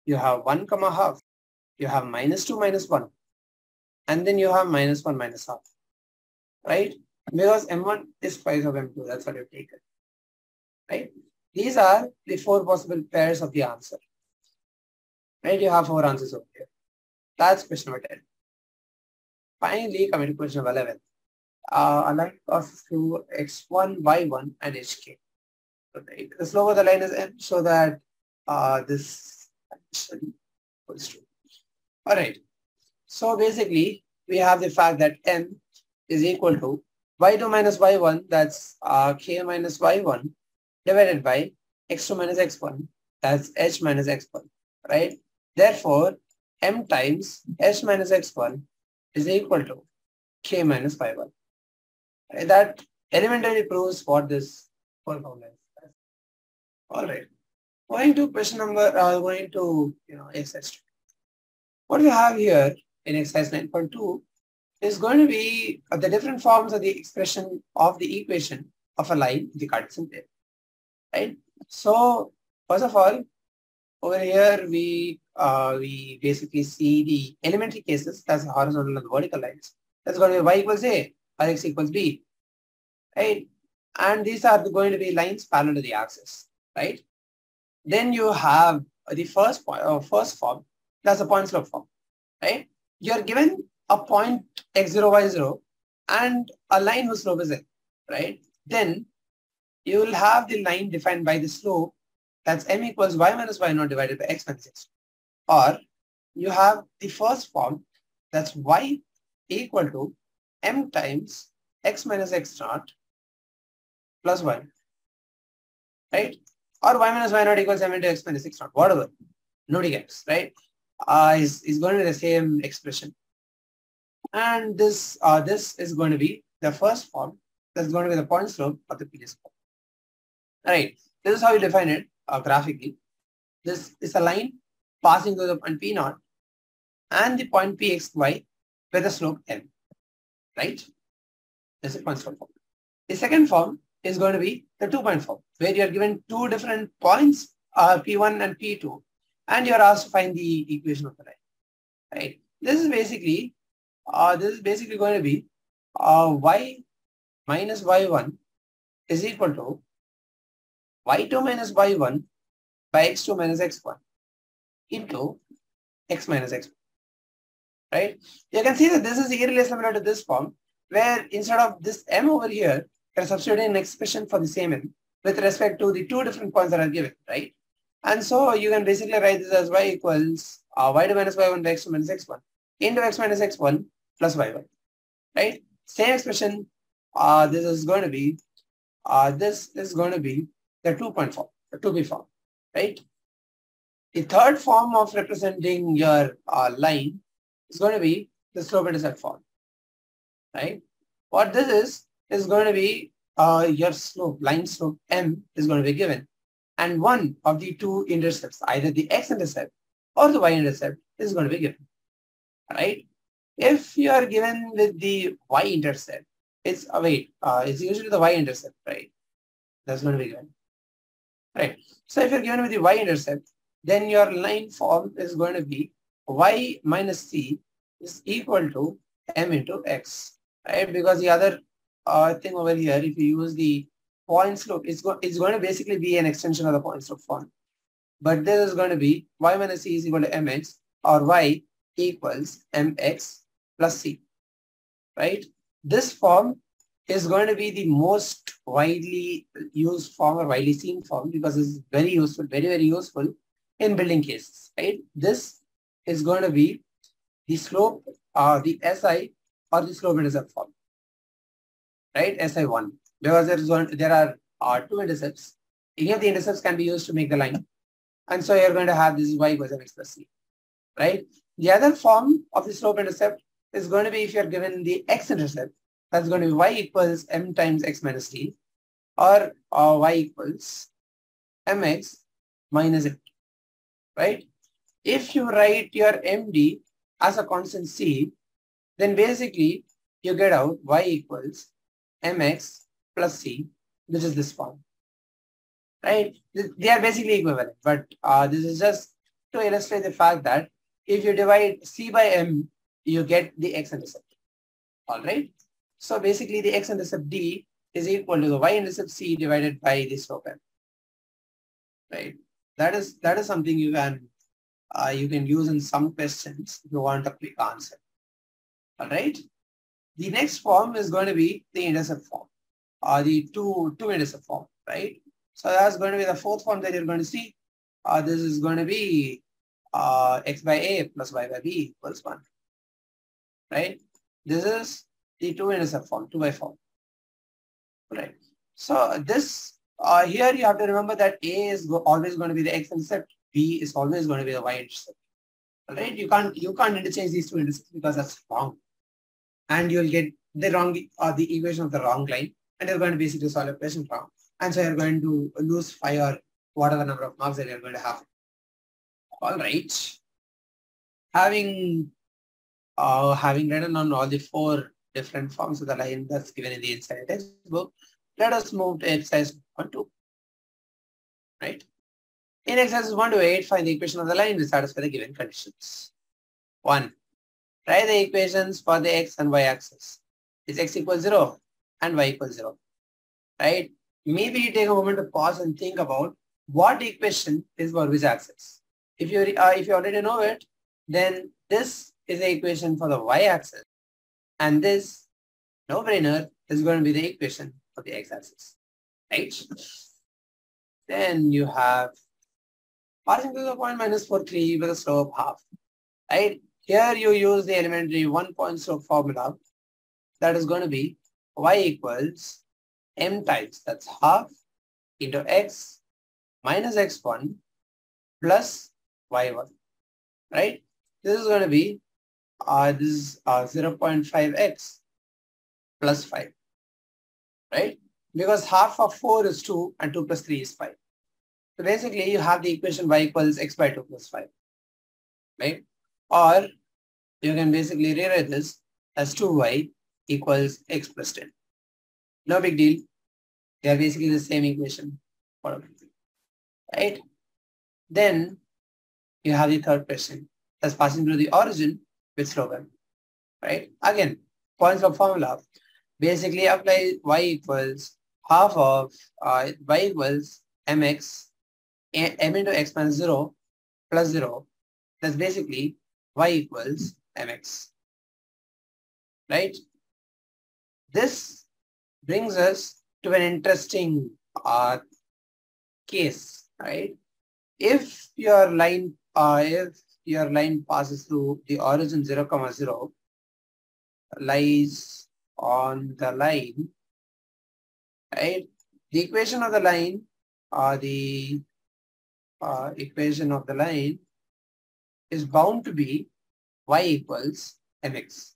You have 1, half. You have minus 2, minus 1. And then you have minus 1, minus half, right? Because M1 is twice of M2. That's what you've taken, right? These are the four possible pairs of the answer, right? You have four answers over here. That's question number 10. Finally, coming to question number 11. Align process through x1, y1, and hk. Right? The slope of the line is m, so that this condition holds true. All right. So basically, we have the fact that m is equal to y2 minus y1, that's k minus y1, divided by x2 minus x1, that's h minus x1, right? Therefore, m times h minus x1 is equal to k minus y1. Right? That elementary proves what this whole formula is. All right. Going to question number, going to exercise 2. What we have here in exercise 9.2 is going to be the different forms of the expression of the equation of a line in the Cartesian plane, right? So first of all, over here we basically see the elementary cases, that's the horizontal and the vertical lines. That's going to be y equals a or x equals b, right? And these are going to be lines parallel to the axis, right? Then you have the first form, that's a point slope form, right? You are given a point x0, y0 and a line whose slope is n, right? Then you will have the line defined by the slope, that's m equals y minus y0 divided by x minus x. Or you have the first form, that's y equal to m times x minus x naught plus 1, right? Or y minus y0 equals m into x minus x naught, whatever. Nobody gets, right? Is going to be the same expression. And this is going to be the first form. That's going to be the point slope of the previous form. All right. This is how you define it graphically. This is a line passing through the point P0 and the point Pxy with a slope m, right? This is point slope form. The second form is going to be the 2-point form, where you are given two different points, P1 and P2, and you are asked to find the equation of the line, right? This is basically going to be y minus y1 is equal to y2 minus y1 by x2 minus x1 into x minus x1. right? You can see that this is eerily similar to this form, where instead of this m over here, you're substituting an expression for the same m with respect to the two different points that are given, right? And so you can basically write this as y equals y2 minus y1 by x2 minus x1 into x minus x1 plus y1, right? Same expression. This is going to be the 2-point form, the 2b form, right? The third form of representing your line is going to be the slope-intercept form, right? What this is going to be your slope, line slope m is going to be given, and one of the two intercepts, either the x-intercept or the y-intercept, is going to be given, right? If you are given with the y-intercept, it's usually the y-intercept, right? That's going to be given, right? So if you're given with the y-intercept, then your line form is going to be y minus c is equal to m into x, right? Because the other thing over here, if you use the point slope, it's going to basically be an extension of the point slope form. But this is going to be y minus c is equal to mx, or y equals mx plus c, right? This form is going to be the most widely used form or widely seen form because it's very useful, very, very useful in building cases, right? This is going to be the slope, the SI or the slope intercept form, right? SI1, because there are two intercepts. Any of the intercepts can be used to make the line. And so you're going to have this y equals mx plus c, right? The other form of the slope intercept is going to be if you're given the x-intercept, that's going to be y equals m times x minus t, or y equals mx minus m, right? If you write your md as a constant c, then basically you get out y equals mx plus c, which is this form, right? They are basically equivalent, but this is just to illustrate the fact that if you divide c by m, you get the x-intercept, all right? So basically the x-intercept d is equal to the y-intercept c divided by the slope m, right? That is something you can use in some questions if you want a quick answer, all right? The next form is going to be the intercept form, or the two intercept form, right? So that's going to be the fourth form that you're going to see. This is going to be x by a plus y by b equals 1, right? This is the two intercept form, 2 by form, right? So this here you have to remember that a is always going to be the x-intercept, b is always going to be the y-intercept, right? You can't interchange these two intercepts because that's wrong, and you'll get the wrong the equation of the wrong line, and you're going to basically solve a question wrong, and so you're going to lose 5 or whatever number of marks that you're going to have. All right, having written on all the 4 different forms of the line that's given in the inside textbook, let us move to exercise 1-2, right? In exercises 1 to 8, find the equation of the line which satisfy the given conditions. 1. Write the equations for the x and y axis. Is x equals 0 and y equals 0, right? Maybe you take a moment to pause and think about what equation is for which axis. If you already know it, then this is the equation for the y-axis, and this no-brainer is going to be the equation for the x-axis, right? Then you have passing through the point minus 4, 3 with a slope half, right? Here you use the elementary 1-point slope formula. That is going to be y equals m times, that's half, into x minus x1 plus y1, right? This is going to be 0.5x plus 5, right? Because half of 4 is 2 and 2 plus 3 is 5. So basically you have the equation y equals x by 2 plus 5, right? Or you can basically rewrite this as 2y equals x plus 10. No big deal. They are basically the same equation, right? Then you have the third question that's passing through the origin with slope m, right? Again, point slope formula. Basically apply y equals half of y equals mx m into x minus 0 plus 0. That's basically y equals mx, right? This brings us to an interesting case, right? If your line passes through the origin 0, 0, lies on the line, right? The equation of the line, equation of the line is bound to be y equals mx,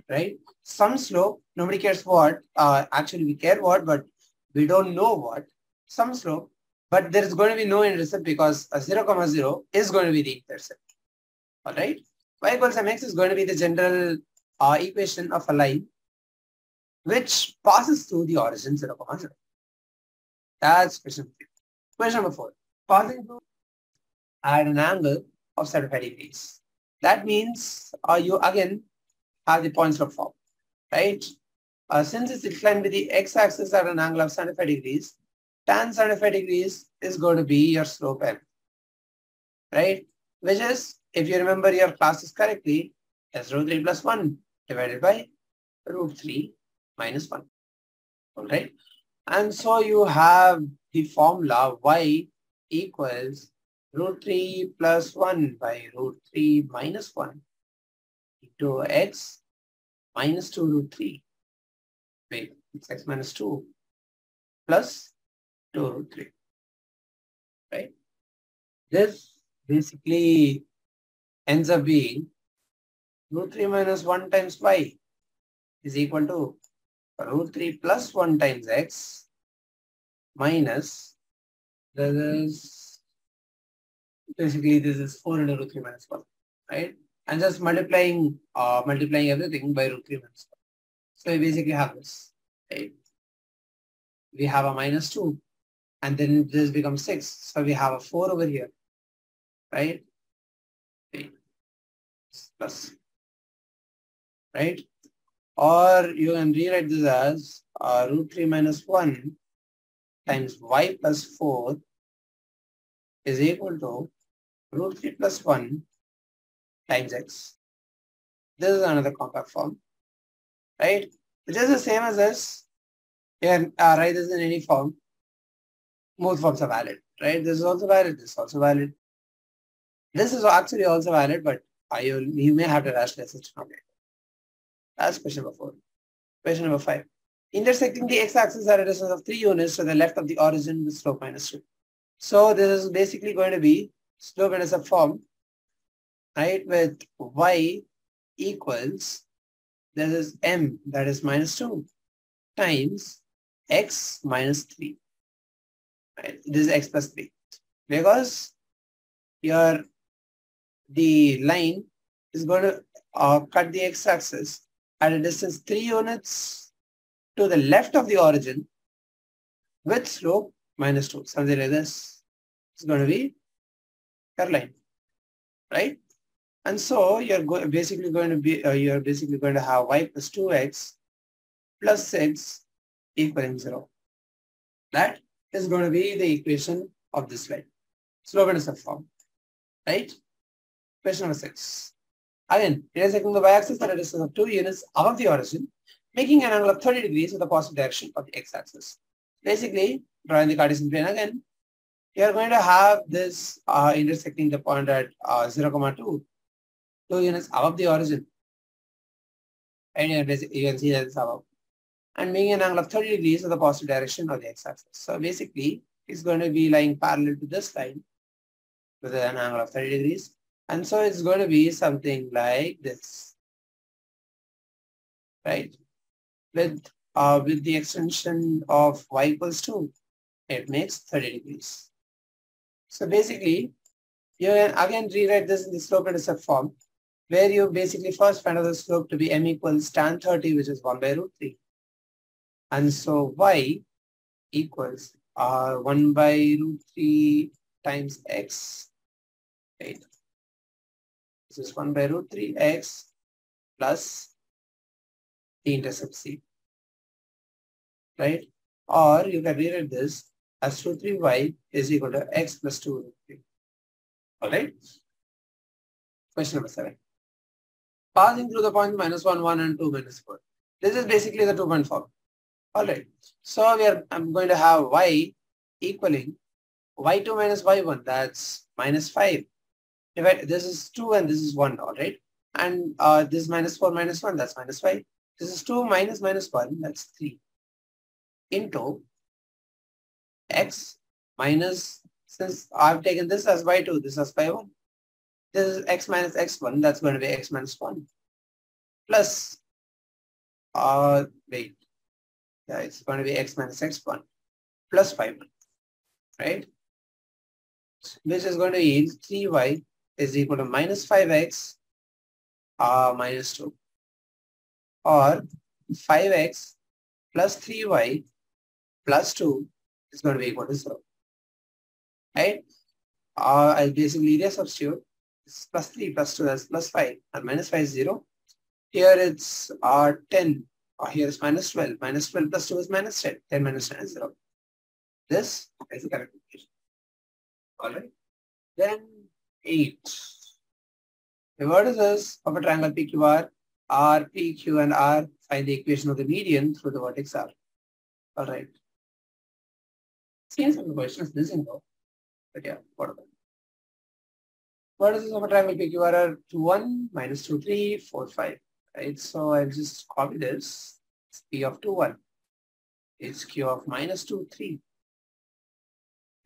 right? Some slope, nobody cares what, actually we care what, but we don't know what, some slope, but there is going to be no intercept because 0, 0 is going to be the intercept, all right? Y equals mx is going to be the general equation of a line which passes through the origin 0, 0. That's question 3. Question number 4. Passing through at an angle of 75 degrees. That means you again have the point slope form, right? Since it's inclined with the x-axis at an angle of 75 degrees, tan 75 degrees is going to be your slope m, right? Which is, if you remember your classes correctly, is root 3 plus 1 divided by root 3 minus 1, all right? And so you have the formula y equals root 3 plus 1 by root 3 minus 1 into x minus 2 root 3. Wait, it's x minus 2 plus 2 root 3, right? This basically ends up being root 3 minus 1 times y is equal to root 3 plus 1 times x minus, this is basically this is 4 into root 3 minus 1, right? And just multiplying everything by root 3 minus 1. So we basically have this, right? We have a minus 2 and then this becomes 6. So we have a 4 over here, right? Plus, right? Or you can rewrite this as root 3 minus 1 times y plus 4 is equal to root 3 plus 1 times x. This is another compact form, right? It is the same as this. You can write this in any form. Both forms are valid, right? This is also valid. This is also valid. This is actually also valid, but you may have to rationalize it from it. That's question number 4. Question number 5. Intersecting the x-axis at a distance of 3 units to the left of the origin with slope minus 2. So this is basically going to be slope intercept form, right? With y equals, this is m, that is minus 2 times x minus 3. Right? This is x plus 3 because the line is going to cut the x-axis at a distance 3 units to the left of the origin with slope minus 2. Something like this is going to be your line, right? And so you're basically going to have y plus 2x plus 6 equaling 0. That is going to be the equation of this line. Slope intercept form, right? Question number 6. Again, intersecting the y-axis at a distance of 2 units above the origin, making an angle of 30 degrees with the positive direction of the x-axis. Basically, drawing the Cartesian plane again, you are going to have this intersecting the point at 0, 2 units above the origin. And you can see that it's above. And making an angle of 30 degrees with the positive direction of the x-axis. So basically, it's going to be lying parallel to this line with an angle of 30 degrees. And so it's going to be something like this, right? With the extension of y equals 2, it makes 30 degrees. So basically, you can again rewrite this in the slope intercept form, where you basically first find out the slope to be m equals tan 30, which is 1 by root 3. And so y equals 1 by root 3 times x, right? This is 1 by root 3x plus the intercept c, right? Or you can rewrite this as root 3y is equal to x plus 2 root 3. All right. Question number 7. Passing through the points -1, 1 and 2, -4. This is basically the 2-point form. Alright. So I'm going to have y equaling y2 minus y1, that's -5. This is 2 and this is 1, alright. And this is -4 minus 1, that's -5. This is 2 minus -1, that's 3. Into x minus, since I've taken this as y2, this as y1. This is x minus x1, that's going to be x minus 1. Plus, it's going to be x minus x1 plus 5, right? Which is going to yield 3y is equal to -5x minus 2, or 5x plus 3y plus 2 is going to be equal to 0, right? I'll basically substitute. This is plus 3 plus 2, that's plus 5, and -5 is 0. Here it's 10. Here is -12. -12 plus 2 is -10. 10 minus 10 is 0. This is the correct equation. Alright. Then 8. What is this of a triangle PQR? R, P, Q, and R. Find the equation of the median through the vertex R. Alright. Seems like the question is missing though. But yeah, whatever. What is this of a triangle PQR? 2, 1, -2, 3, 4, 5. Right, so I'll just copy this. It's P of 2, 1. It's Q of -2, 3.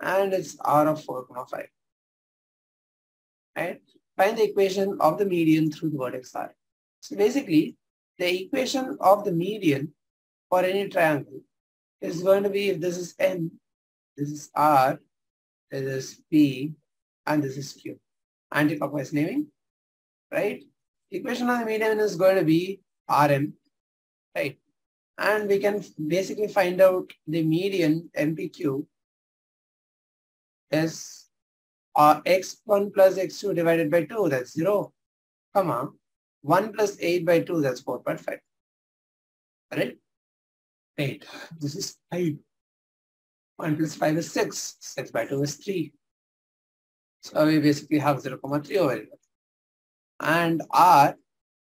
And it's R of 4, 5. Right? Find the equation of the median through the vertex R. So basically, the equation of the median for any triangle is going to be, if this is N, this is R, this is P, and this is Q. Anti-clockwise naming, right? Equation of the median is going to be Rm, right? And we can basically find out the median MPQ is x1 plus x2 divided by 2, that's 0, comma, 1 plus 8 by 2, that's 4.5. Right? 8. This is 5. 1 plus 5 is 6. 6 by 2 is 3. So we basically have 0, 3 over here. And R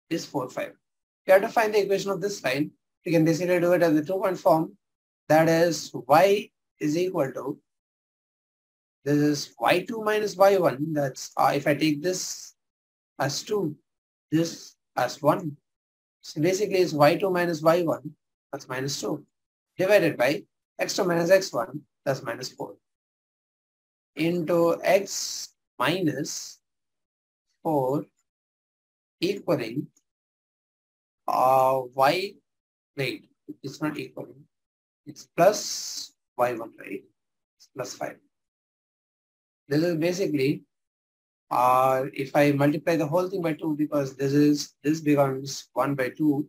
is 4, 5. We have to find the equation of this line. We can basically do it as the 2-point form. That is y is equal to, this is y2 minus y1. That's if I take this as 2, this as 1. So basically it's y2 minus y1, that's -2, divided by x2 minus x1, that's -4, into x minus 4 equaling it's not equaling, it's plus y1, right? It's plus 5. This is basically if I multiply the whole thing by 2, because this becomes 1 by 2,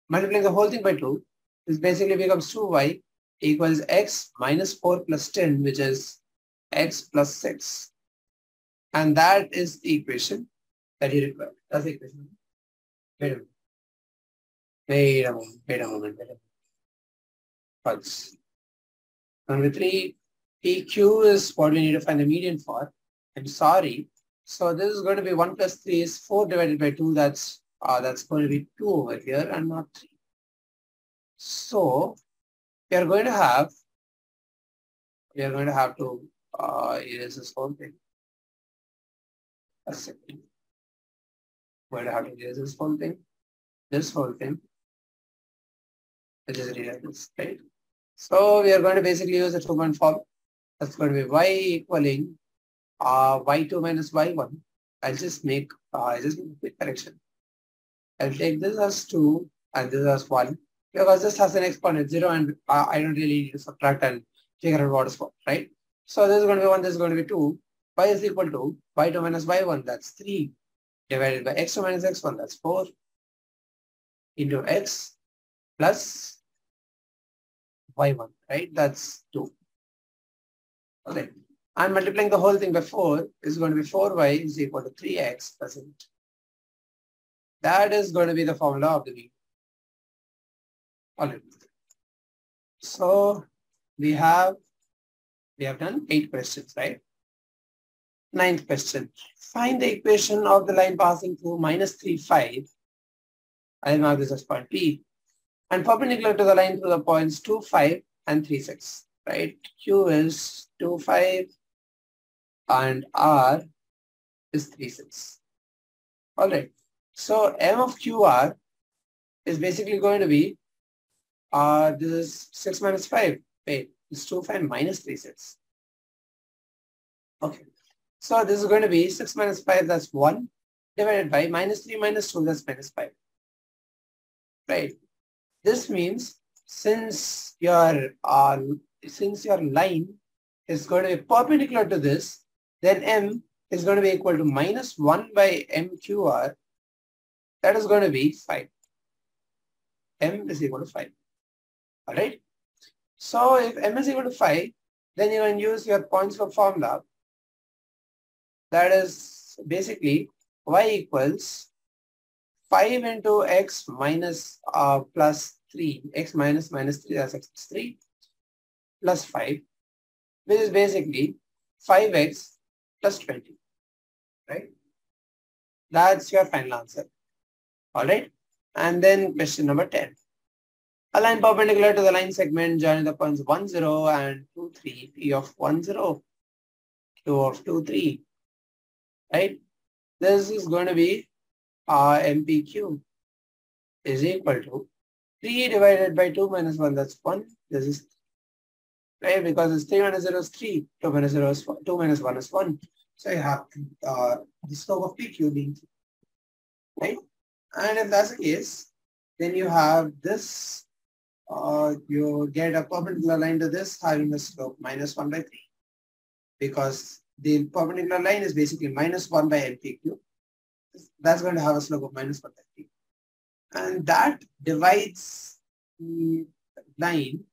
multiplying the whole thing by 2, this basically becomes 2y equals x minus 4 plus 10, which is x plus 6. And that is the equation that you require. That's the equation. Wait a moment. Pulse. Number 3, PQ is what we need to find the median for. I'm sorry. So this is going to be 1 plus 3 is 4 divided by 2. That's going to be 2 over here and not 3. So we are going to have to erase this whole thing. A second. We're going to have to erase this whole thing. This whole thing. Let's just rewrite this, right? So we are going to basically use the 2-point form. That's going to be y equaling y2 minus y1. I'll just make a quick correction. I'll take this as 2 and this as 1, because this has an exponent 0 and I don't really need to subtract and figure out what is what, right? So this is going to be 1, this is going to be 2. Y is equal to y2 minus y1, that's 3, divided by x2 minus x1, that's 4, into x plus y1, right? That's 2. Okay. And multiplying the whole thing by 4 is going to be 4y is equal to 3x plus 8. That is going to be the formula of the median. All right. So we have done 8 questions, right? Ninth question. Find the equation of the line passing through -3, 5. I'll mark this as point P. And perpendicular to the line through the points 2, 5 and 3, 6. Right? Q is 2, 5 and R is 3, 6. Alright. So M of QR is basically going to be this is 6 minus 5. Wait, it's 2, 5 minus 3, 6. Okay. So this is going to be 6 minus 5, that's 1, divided by -3 minus 2, that's -5. Right. This means since your line is going to be perpendicular to this, then M is going to be equal to -1 by MQR. That is going to be 5. M is equal to 5. Alright. So if M is equal to 5, then you can use your points for formula. That is basically y equals 5 into x minus plus 3, x minus 3, that's x plus 3, plus 5, which is basically 5x plus 20, right? That's your final answer. Alright. And then question number 10. A line perpendicular to the line segment joining the points 1, 0 and 2, 3, P of 1, 0, Q of 2, 3. Right? This is going to be MPQ is equal to 3 divided by 2 minus 1, that's 1. This is right because it's 3 minus 0 is 3, 2 minus 0 is 1, 2 minus 1 is 1. So you have the slope of PQ being 3. Right? And if that's the case, then you have this, you get a perpendicular line to this having a slope -1 by 3. Because the perpendicular line is basically -1 by MPQ. That's going to have a slope of -1 by 3. And that divides the line,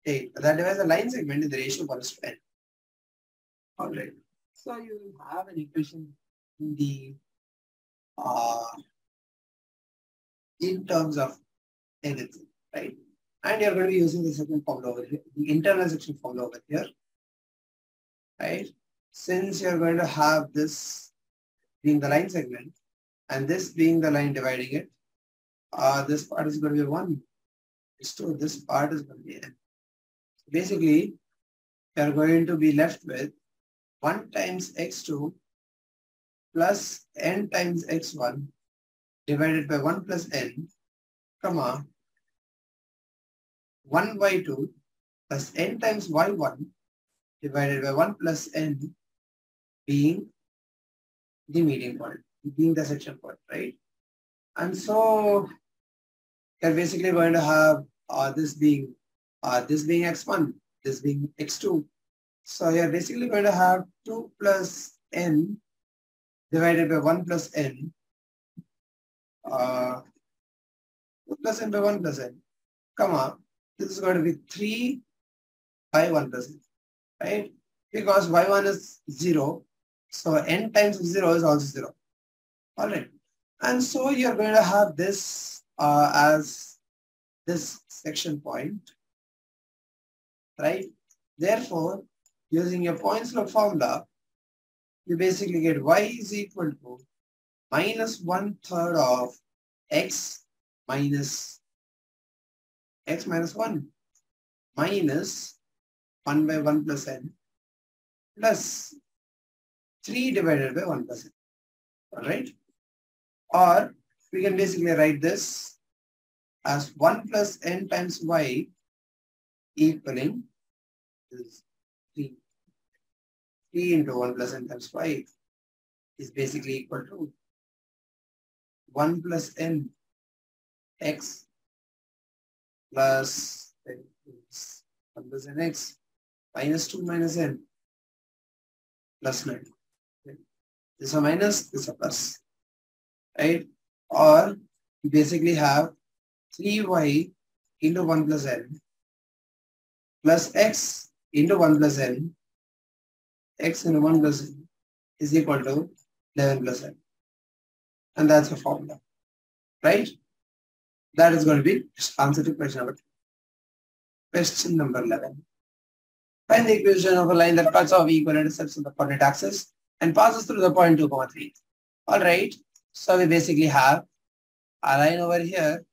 that divides the line segment in the ratio 1:n. Alright. So you will have an equation in the in terms of anything, right? And you're going to be using the second formula over here, the internal section formula over here, right? Since you're going to have this being the line segment and this being the line dividing it, this part is going to be 1. So this part is going to be n. Basically, you're going to be left with 1 times x2 plus n times x1 divided by 1 plus n, comma 1 by 2 plus n times y1 divided by 1 plus n being the meeting point, being the section point, right? And so you're basically going to have this being x1, this being x2. So you're basically going to have 2 plus n divided by 1 plus n, 2 plus n by 1 plus n, comma, this is going to be 3 by 1 plus n, right? Because y1 is 0, so n times 0 is also 0. All right. And so you're going to have this as this section point, right? Therefore, using your point slope formula, you basically get y is equal to -1/3 of x minus 1 minus 1 by 1 plus n plus 3 divided by 1 plus n. All right. Or we can basically write this as 1 plus n times y equaling this 3. 3 into 1 plus n times y is basically equal to 1 plus n x plus 1 plus n x minus 2 minus n plus 9. This is a minus, this is a plus. Right? Or you basically have 3y into 1 plus n plus x into 1 plus n, x into 1 plus n is equal to 11 plus n. And that's the formula. Right? That is going to be answer to question number 2. Question number 11. Find the equation of a line that cuts off equal intercepts on the coordinate axis and passes through the point 2, 3. All right. So we basically have a line over here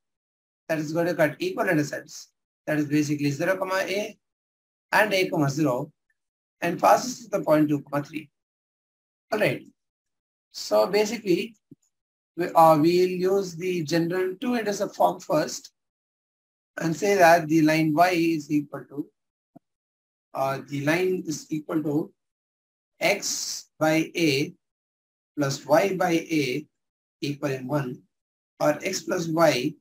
that is going to cut equal intercepts. That is basically 0, a and a, 0 and passes through the point 2, 3. All right. So basically, we'll use the general two intercept form first and say that the line y is equal to x by a plus y by a equaling 1 or x plus y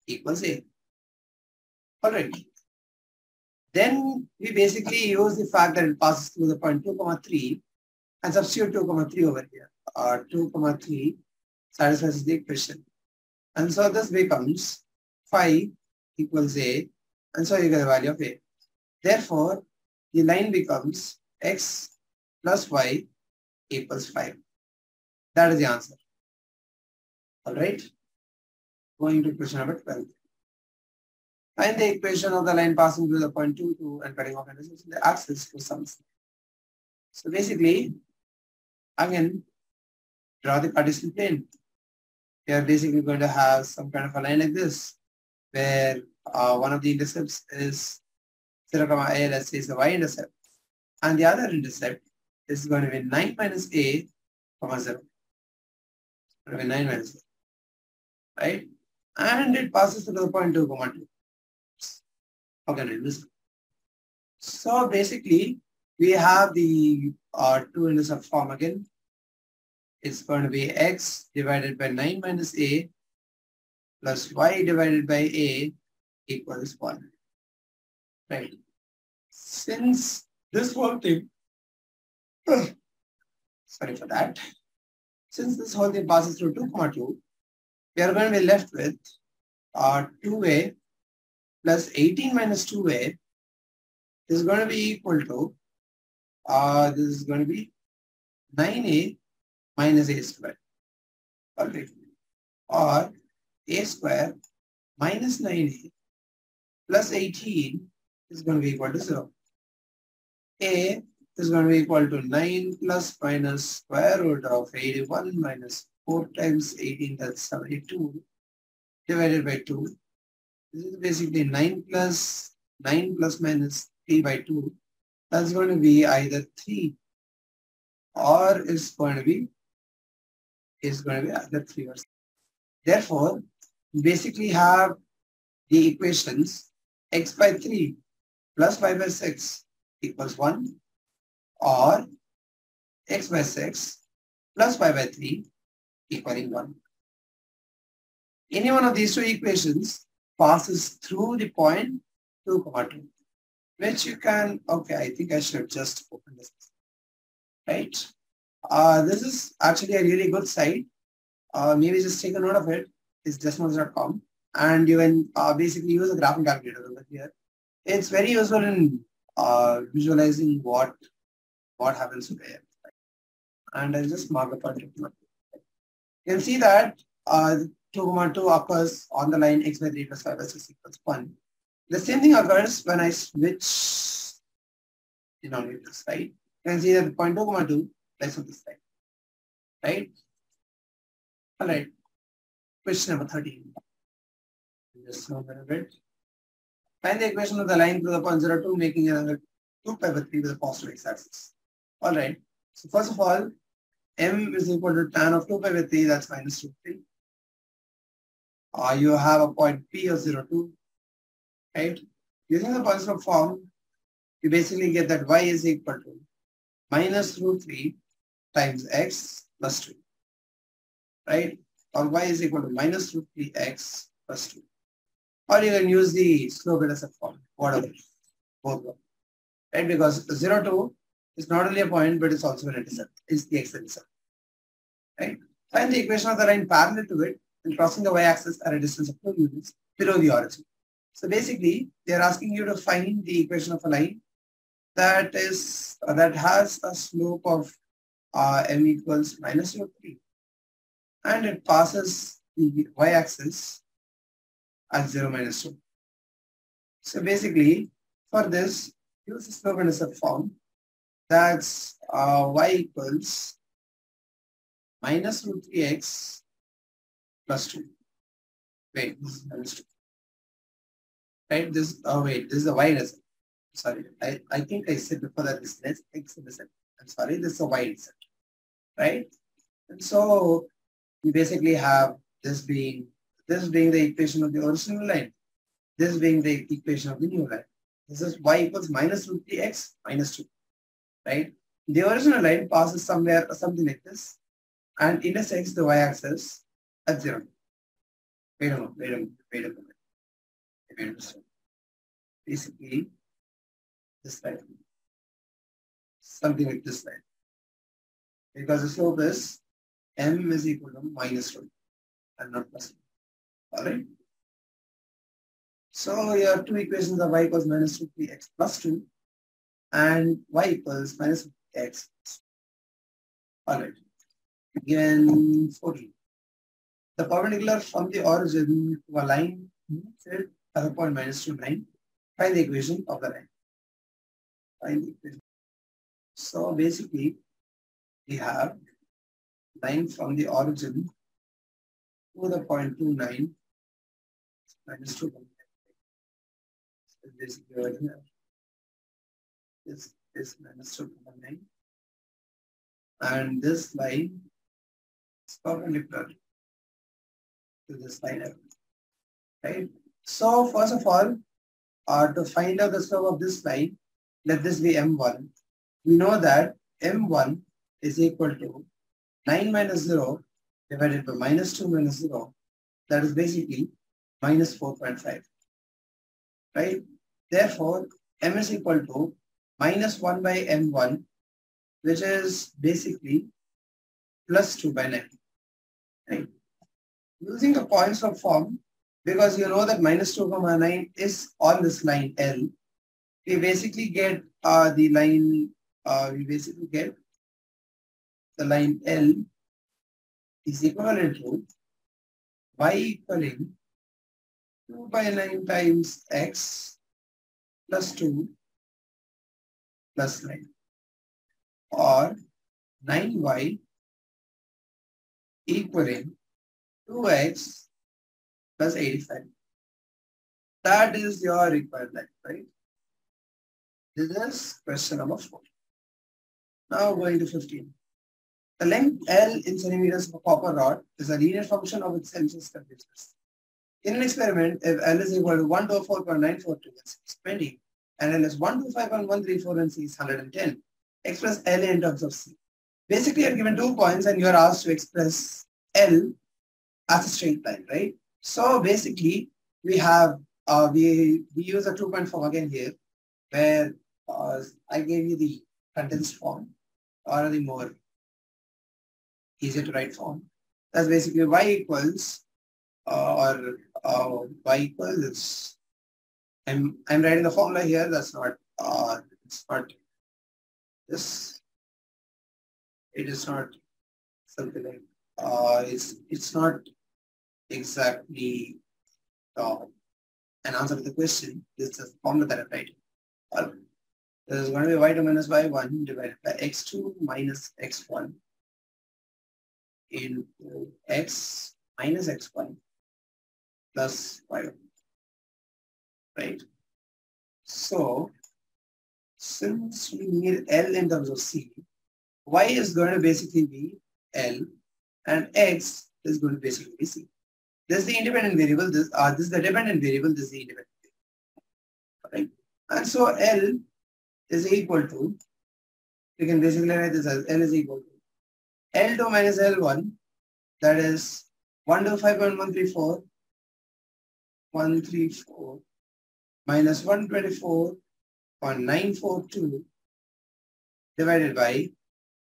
equals a. All right. Then we basically use the fact that it passes through the point 2, 3 and substitute 2, 3 over here. 2, 3 satisfies the equation. And so this becomes 5 equals a, and so you get the value of a. Therefore, the line becomes x plus y equals 5. That is the answer. All right. Going to question number 12. Find the equation of the line passing through the point 2, 2 and cutting off intercepts in the axis for some. So basically, again, draw the Cartesian plane. We are basically going to have some kind of a line like this, where one of the intercepts is 0, a, let's say is the y-intercept, and the other intercept is going to be 9 minus a, 0. It's going to be 9 minus a, right? And it passes through the point 2, 2. Okay, so basically, we have the two intercept form again. It's going to be x divided by 9 minus a plus y divided by a equals 1. Right. Since this whole thing, sorry for that. Since this whole thing passes through 2, 2, we are going to be left with 2a plus 18 minus 2a is going to be equal to, this is going to be 9a minus a square. Okay. Or a square minus 9a plus 18 is going to be equal to 0. A is going to be equal to 9 plus minus square root of 81 minus 4 times 18, that's 72, divided by 2. This is basically 9 plus minus 3 by 2. That's going to be either 3 or is going to be either 3 or 6. Therefore, we basically have the equations x by 3 plus y by 6 equals 1 or x by 6 plus y by 3 equaling 1. Any one of these two equations passes through the point 2, 2, which you can, okay, I think I should just open this, right? This is actually a really good site. Maybe just take a note of it. It's justnotes.com, and you can basically use a graphing calculator over here. It's very useful in visualizing what happens there. And I'll just mark the point. You can see that 2, 2 occurs on the line x by 3 plus y by 6 equals 1. The same thing occurs when I switch denominators, right? You can see that the point 2, 2 lies on this side, right? All right. Question number 13. Just know a bit. Find the equation of the line through the point 0, 2, making another 2 pi by 3 with a positive x-axis. All right. So first of all, m is equal to tan of 2 pi by 3, that's minus 2, 3. You have a point P of 0, 2, right? Using the Poisson form, you basically get that y is equal to minus root 3 times x plus 2, right? Or y is equal to minus root 3x plus 2. Or you can use the slope intercept form, whatever, both work, right? Because 0, 2 is not only a point, but it's also an intercept. It's the x-intercept, right? Find the equation of the line parallel to it and crossing the y-axis at a distance of 2 units below the origin. So basically, they are asking you to find the equation of a line that has a slope of m equals minus root 3, and it passes the y-axis at 0, minus 2. So basically, for this, use the slope intercept form. That's y equals minus root 3x plus 2. Wait, this is minus 2. Right? This, oh wait, this is the y result. Sorry, I think I said before that this is x in the set. I'm sorry, this is a y result. Right? And so we basically have this being the equation of the original line, this being the equation of the new line. This is y equals minus root 3x minus 2. Right? The original line passes somewhere something like this and intersects the y-axis at 0. Wait a moment. Basically, this line. Something like this line. Because the slope is m is equal to minus 2 and not plus 2. Alright? So you have two equations of y equals minus 2x plus 2 and y equals minus x. Alright. Given 14. The perpendicular from the origin to a line set at the point minus 2, 9. Find the equation of the line. Find the equation. So basically, we have line from the origin to the point 2, 9 minus 2. So basically over here, this is minus 2, 9. And this line is perpendicular to this line, right? So first of all, to find out the slope of this line, let this be m1. We know that m1 is equal to 9 minus 0 divided by minus 2 minus 0. That is basically minus 4.5. Right? Therefore, m is equal to minus 1 by m1, which is basically plus 2 by 9. Right? Using the Poinsot form, because you know that minus 2 comma 9 is on this line L, we basically get the line L is equivalent to y equaling 2 by 9 times x plus 2 plus 9, or 9y equaling 2x plus 85. That is your required line, right? This is question number 4. Now going to 15. The length L in centimeters of a copper rod is a linear function of its Celsius temperatures. In an experiment, if L is equal to 124.942 and C is 20, and L is 125.134 and C is 110, express L in terms of C. Basically, you're given 2 points and you are asked to express L as a straight line, right? So basically, we have we use a 2-point form again here, where I gave you the condensed form or the more easier to write form. That's basically y equals y equals. I'm writing the formula here. That's not it's not this. It is not something like it's not exactly an answer to the question. This is the formula that I'm writing. This is going to be y2 minus y1 divided by x2 minus x1 into x minus x1 plus y1. Right? So, since we need L in terms of C, y is going to basically be L and x is going to basically be C. This is the independent variable, this is the dependent variable, this is the independent variable. Right? And so L is equal to, we can basically write this as L is equal to L2 minus L1, that is 125.134 minus 124.942 divided by,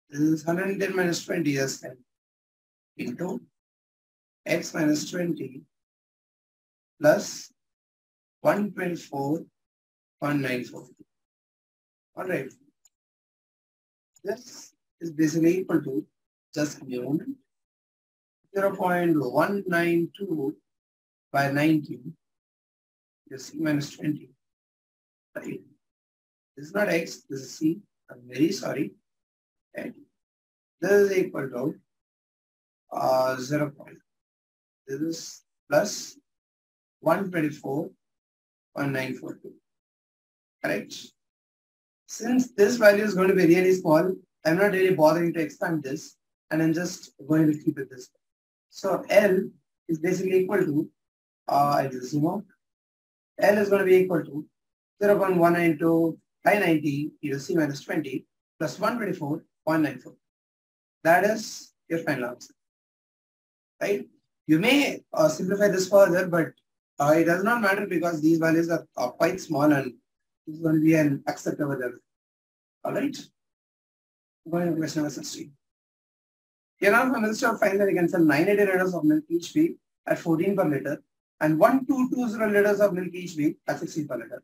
this is 110 minus 20 as 10 into x minus 20 plus 124.942. All right. This is basically equal to, just give me a moment, 0.192 by 19 is C minus 20. Right. This is not x, this is C. I'm very sorry. Right. This is equal to 0. This is plus 124.942. Correct? Since this value is going to be really small, I'm not really bothering to expand this, and I'm just going to keep it this way. So L is basically equal to, I'll just zoom out. L is going to be equal to 0.192 590 into C minus 20 plus 124.94. That is your final answer. Right? You may simplify this further, but it does not matter because these values are quite small and this is going to be an acceptable level. All right. Going to question number 16. Here now, from instead of finding that you can sell 980 liters of milk each week at 14 per liter and 1220 liters of milk each week at 16 per liter.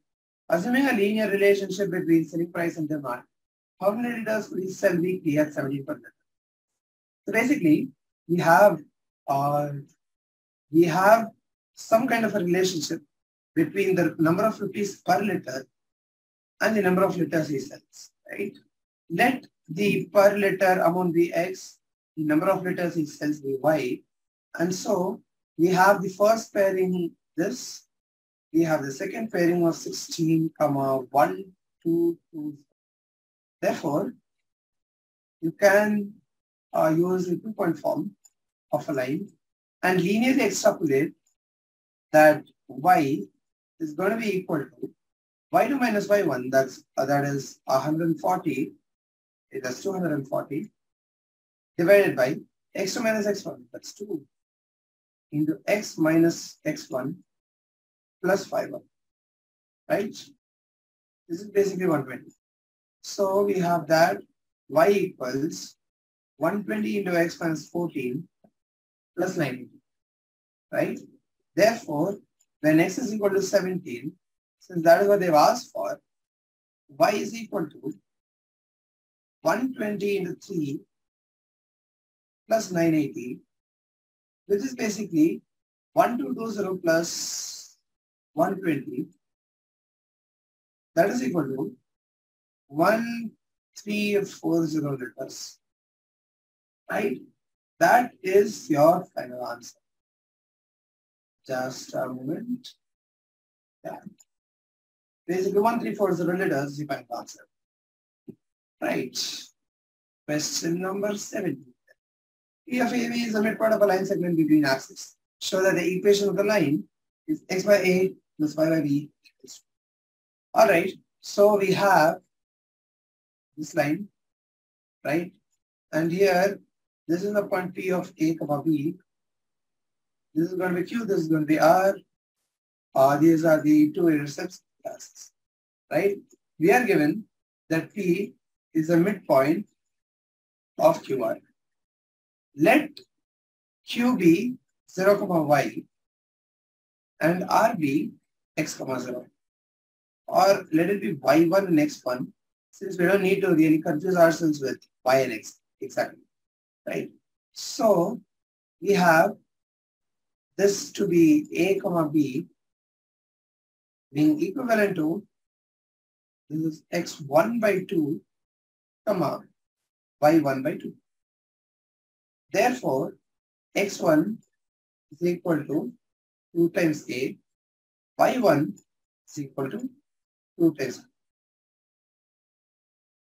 Assuming a linear relationship between selling price and demand, how many liters could you sell weekly at 17 per liter? So basically, we have some kind of a relationship between the number of rupees per liter and the number of liters he sells, right? Let the per liter amount be X, the number of liters he sells be Y. And so we have the first pairing this, we have the second pairing of 16, 1, 2, 2. Therefore, you can use the 2-point form of a line and linearly extrapolate that Y is going to be equal to Y2 minus Y1, that is 140, it is 240, divided by X2 minus X1, that's 2, into X minus X1 plus 5, right? This is basically 120. So we have that Y equals 120 into X minus 14 plus 90, right? Therefore, when X is equal to 17, since that is what they've asked for, Y is equal to 120 into 3 plus 980, which is basically 1220 plus 120. That is equal to 1340 liters. Right? That is your final answer. Just a moment. Yeah. Basically 1340 liters is the final answer. Right. Question number 7. P of AB is the midpoint of a line segment between axes. Show that the equation of the line is x by a plus y by b. All right. So we have this line, right? And here, this is the point P of A comma B. This is going to be Q, this is going to be R. These are the two intercepts classes, right? We are given that P is the midpoint of QR. Let Q be 0, y and R be x, 0. Or let it be y1 and x1, since we don't need to really confuse ourselves with y and x. Exactly. Right? So we have this to be A, B being equivalent to this is x1 by 2, y1 by 2. Therefore, x1 is equal to 2 times A, y1 is equal to 2 times.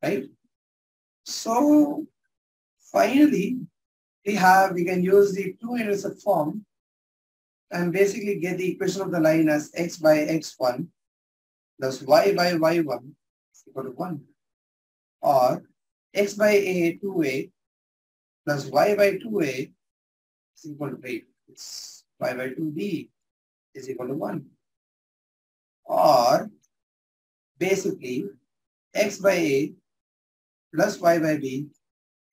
Right? So finally, we can use the two-intercept form and basically get the equation of the line as x by x1 plus y by y1 is equal to 1. Or x by a 2a plus y by 2a is equal to 8. It's y by 2b is equal to 1. Or basically x by a plus y by b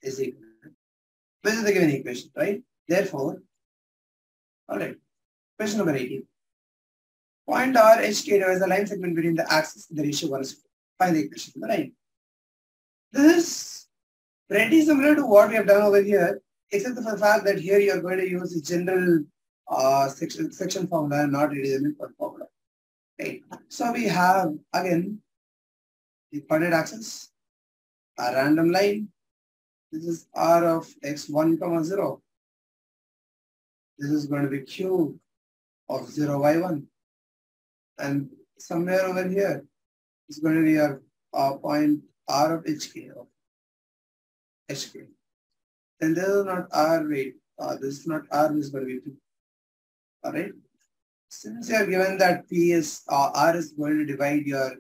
is equal to. This is the given equation, right? Therefore, all right. Question number 18. Point R HK divides the line segment between the axis and the ratio 1:4. Find the equation of the line. This is pretty similar to what we have done over here, except for the fact that here you are going to use the general section formula and not really the midpoint formula. Okay. So we have again the coordinate axis, a random line. This is R of x1, 0. This is going to be cube of 0, y1. And somewhere over here is going to be your point R of HK. Then this is not R, wait. This is not R, this is going to be P. Alright. Since you are given that P is R is going to divide your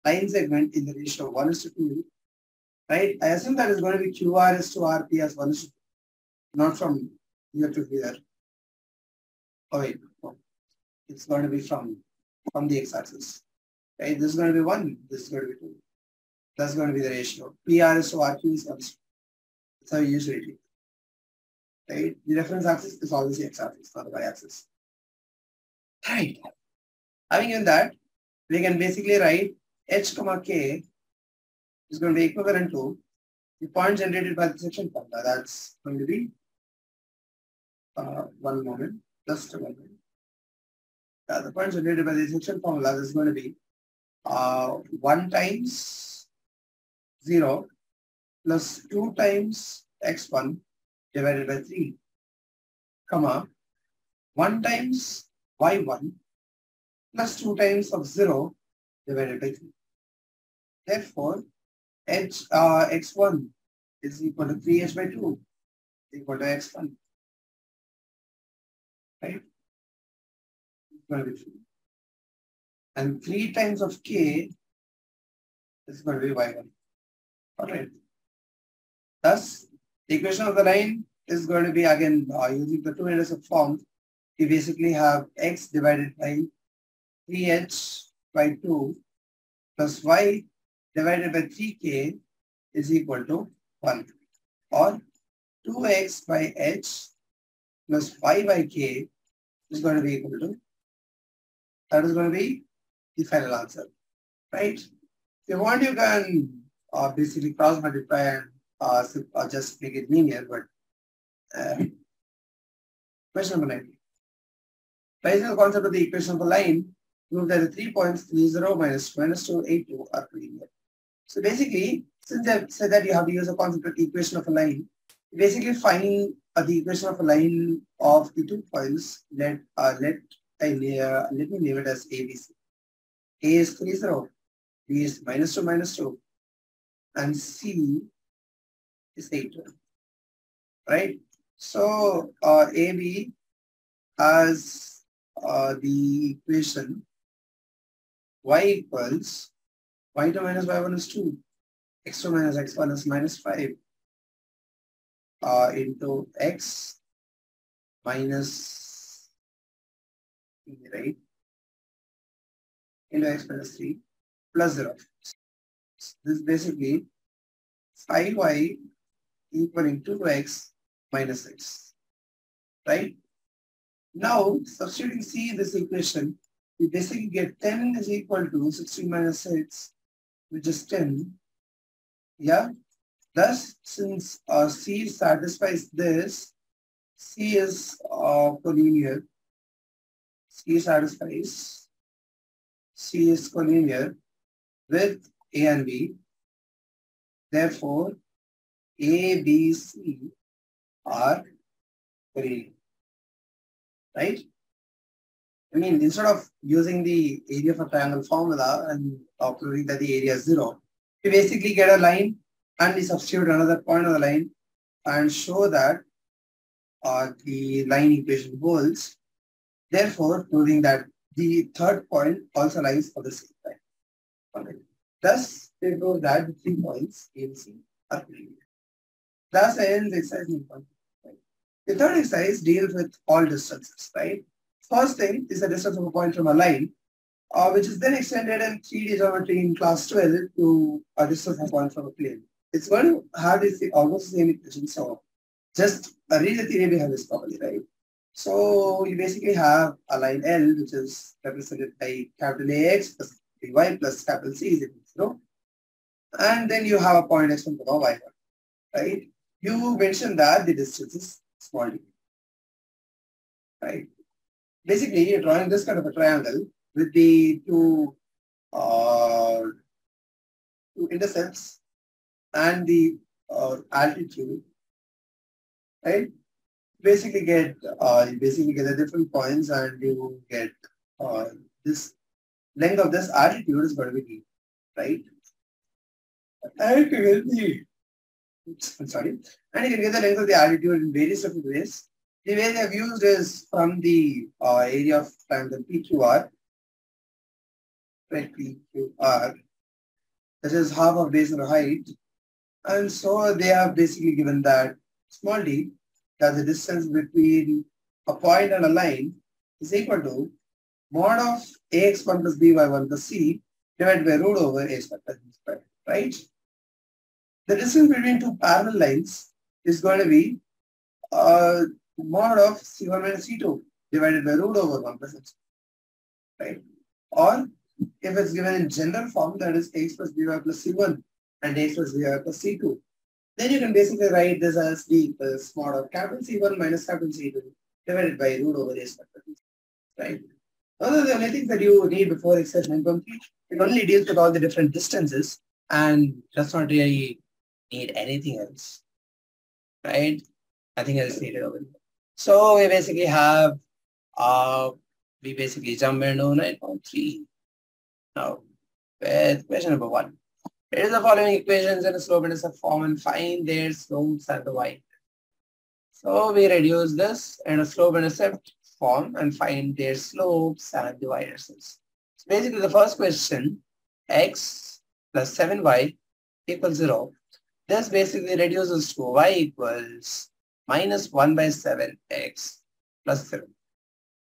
line segment in the ratio of 1:2, right? I assume that is going to be QR is to RP as 1:2, not from here to here. Oh wait, no. It's going to be from the x-axis. Right? This is going to be 1, this is going to be 2. That's going to be the ratio. PR is to RQ is 1:2. That's how you usually do it. Right? The reference axis is always the x-axis, not the y-axis. Right. Having in that, we can basically write h comma k is going to be equivalent to the point generated by the section formula. That's going to be one moment, just a moment. The point generated by the section formula is going to be 1 times 0 plus 2 times x1 divided by 3, comma 1 times y1 plus 2 times of 0 divided by 3. Therefore, x1 is equal to 3h by 2 equal to x1. Right? It's going to be 3. And 3 times of k is going to be y1. Alright. Thus, the equation of the line is going to be again using the two-intercept form. We basically have x divided by 3h by 2 plus y divided by 3k is equal to 1, or 2x by h plus y by k is going to be equal to, that is going to be the final answer, right? If you want, you can basically cross multiply and just make it linear, but question number 9. By using the concept of the equation of a line, prove that the 3 points 3, 0, -2, 8, 2 are linear. So basically, since I've said that you have to use the concept of the equation of a line, basically finding the equation of a line of the 2 points, let me name it as ABC. A is 3, 0, B is -2, -2, and C is 8, 2. Right? So AB has the equation y equals y2 minus y1 is 2, x2 minus x1 is -5 into x minus 3, right? Into x minus 3 plus 0. This is basically 5y equaling 2x minus 6, right? Now, substituting C in this equation, we basically get 10 is equal to 16 minus 6, which is 10. Yeah. Thus, since C satisfies this, C is collinear. C satisfies. C is collinear with A and B. Therefore, A, B, C are collinear. Right? I mean, instead of using the area of a triangle formula and proving that the area is 0, we basically get a line and we substitute another point on the line and show that the line equation holds. Therefore, proving that the third point also lies for the same line. Okay. Thus, we prove that the 3 points A and C are collinear. Thus ends exercise number 1. The third exercise deals with all distances, right? First thing is the distance of a point from a line, which is then extended in 3D geometry in class 12 to a distance of a point from a plane. It's going to have this almost the same equation. So just read the theory behind this properly, right? So you basically have a line L, which is represented by capital AX plus BY plus capital C is equal to 0. And then you have a point x1, y1, right? You mentioned that the distance is small d, right? Basically, you're drawing this kind of a triangle with the two intercepts and the altitude, right? basically get the different points, and you get this length of this altitude is going to be d, right? And you get the I'm sorry, and you can get the length of the altitude in various different ways. The way they have used is from the area of triangle PQR, right? PQR, that is half of base and height, and so they have basically given that small d, that the distance between a point and a line is equal to mod of ax1 plus by1 plus c divided by root over a square plus b square, right? The distance between two parallel lines is going to be mod of c1 minus c2 divided by root over 1 plus x, right? Or if it's given in general form, that is x plus by plus c1 and x plus by plus c2, then you can basically write this as d equals mod of capital C1 minus capital C2 divided by root over a square, right? Those are the only things that you need before exercise 9.3. It only deals with all the different distances and does not really need anything else, right? Nothing else needed over here. So we basically have, we basically jump into 9.3 now with question number 1. Reduce the following equations in a slope-intercept form and find their slopes and the y. So we reduce this in a slope-intercept form and find their slopes and the y-intercepts. So basically the first question, x plus 7y equals 0. This basically reduces to y equals minus 1 by 7x plus 0,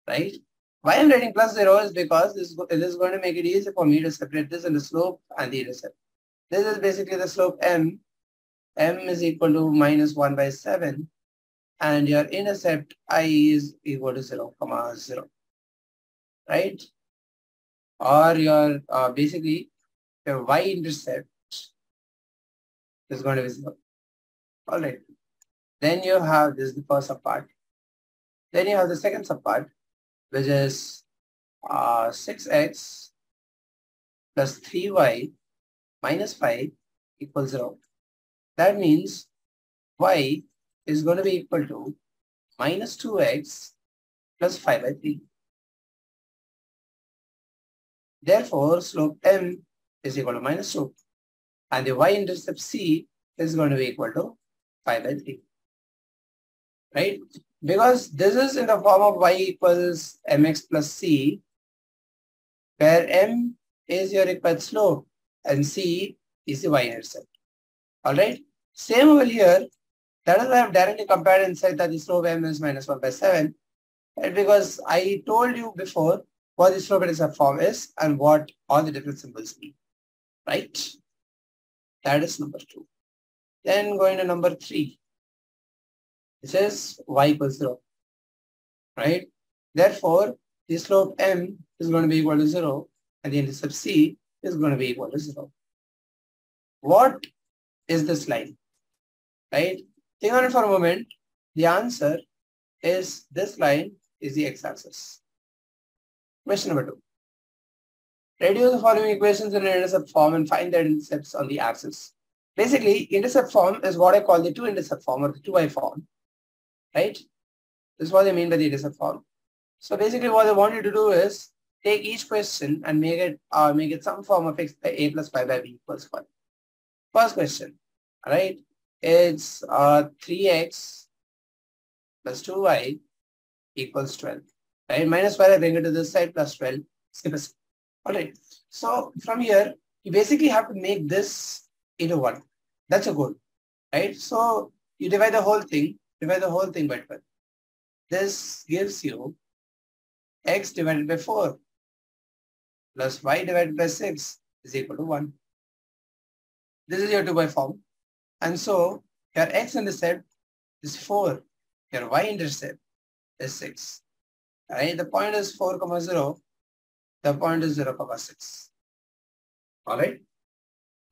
right? Why I'm writing plus 0 is because this is going to make it easy for me to separate this into slope and the intercept. This is basically the slope m. M is equal to minus 1 by 7. And your intercept I is equal to 0, 0. Right? Or your basically your y-intercept is going to be 0. Alright. Then you have this, the first subpart. Then you have the second subpart, which is 6x plus 3y minus 5 equals 0. That means y is going to be equal to minus 2x plus 5 by 3. Therefore, slope m is equal to minus 2. And the y-intercept c is going to be equal to 5 by 3. Right? Because this is in the form of y equals mx plus c, where m is your required slope and c is the y-intercept. Alright? Same over here. That is why I have directly compared and said that the slope m is minus 1 by 7. Right? Because I told you before what the slope-intercept form is and what all the different symbols mean. Right? That is number 2. Then going to number 3. This is y equals 0. Right? Therefore, the slope m is going to be equal to 0 and the intercept c is going to be equal to 0. What is this line? Right? Think on it for a moment. The answer is this line is the x-axis. Question number 2. Reduce the following equations in an intercept form and find their intercepts on the axis. Basically, intercept form is what I call the two-intercept form or the 2y form. Right? This is what they mean by the intercept form. So basically what I want you to do is take each question and make it some form of x by a plus 5 by b equals 1. First question, right? It's 3x plus 2y equals 12. Right? Minus 5, I bring it to this side, plus 12. Skip a step. All right. So from here, you basically have to make this into 1. That's a goal. Right? So you divide the whole thing by 12. This gives you x divided by 4 plus y divided by 6 is equal to 1. This is your 2y form. And so your x-intercept is 4. Your y-intercept is 6. Right? The point is 4, 0. The point is 0, 6. All right.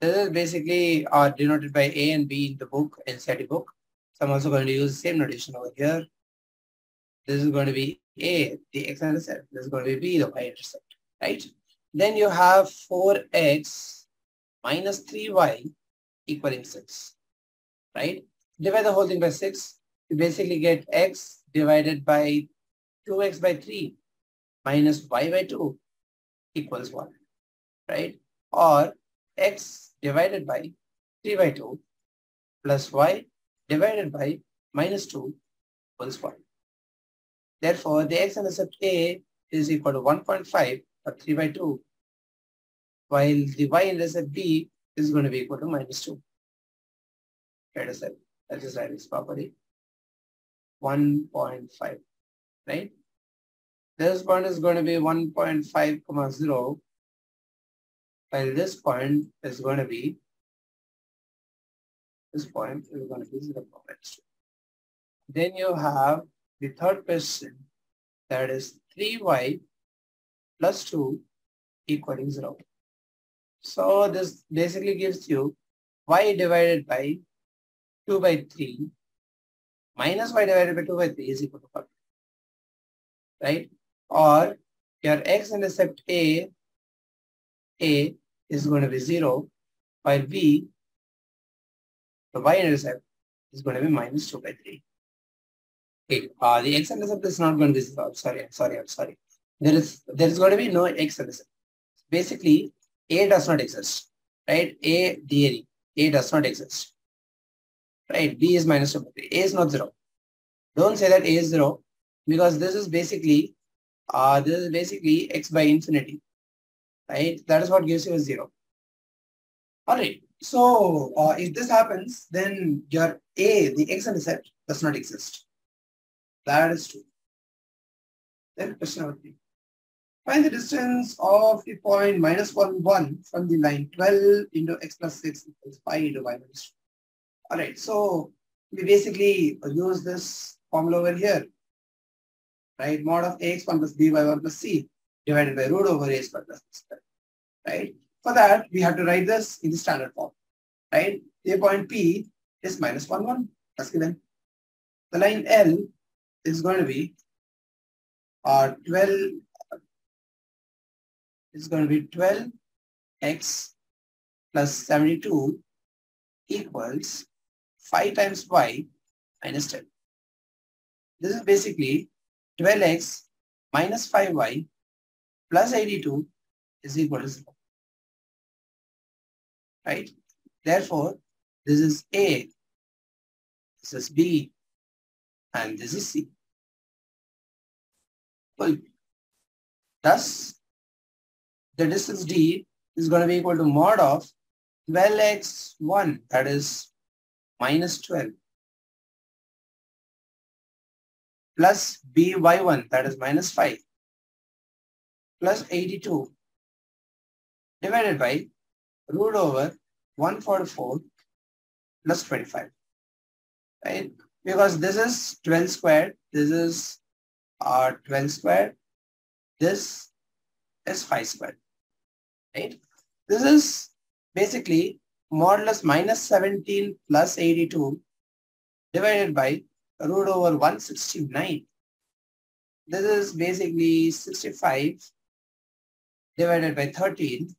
This is basically denoted by A and B in the book, NCERT book. So I'm also going to use the same notation over here. This is going to be A, the x-intercept. This is going to be B, the y-intercept. Right? Then you have 4x minus 3y equaling 6. Right? Divide the whole thing by 6. you basically get x divided by 2x by 3 minus y by 2 equals 1, right? Or x divided by 3 by 2 plus y divided by minus 2 equals 1. Therefore, the x-intercept A is equal to 1.5 or 3 by 2, while the y-intercept B is going to be equal to minus 2. Let us just write this properly. 1.5, right? This point is going to be 1.5, 0, while this point is going to be 0.2. Then you have the third question, that is 3y plus 2 equaling 0. So this basically gives you y divided by 2 by 3 minus y divided by 2 by 3 is equal to 1, right? Or your x-intercept A is going to be 0, while B, the y-intercept, is going to be minus 2 by 3. Okay, the x-intercept is not going to be 0. I'm sorry. There is going to be no x-intercept. Basically, A does not exist, right? A does not exist, right? B is minus 2 by 3. A is not 0. Don't say that A is 0, because this is basically x by infinity, right? That is what gives you a 0. All right. So if this happens, then your A, the x-intercept, does not exist. That is true. Then question number 3. Find the distance of the point minus 1, 1 from the line 12 into x plus 6 equals 5 into y minus 2. All right. So we basically use this formula over here, right? Mod of ax 1 plus b by 1 plus c divided by root over a square plus b square, right? For that, we have to write this in the standard form, right? A point P is minus 1, 1. That's given. The line L is going to be 12x plus 72 equals 5 times y minus 10. This is basically 12x minus 5y plus 82 is equal to 0. Right? Therefore, this is A, this is B, and this is C. Well, thus, the distance D is going to be equal to mod of 12x1, that is minus 12, plus by1, that is minus 5, plus 82, divided by root over 144 plus 25, right? Because this is 12 squared, this is 12 squared, this is 5 squared, right? This is basically modulus minus 17 plus 82 divided by root over 169. This is basically 65 divided by 13,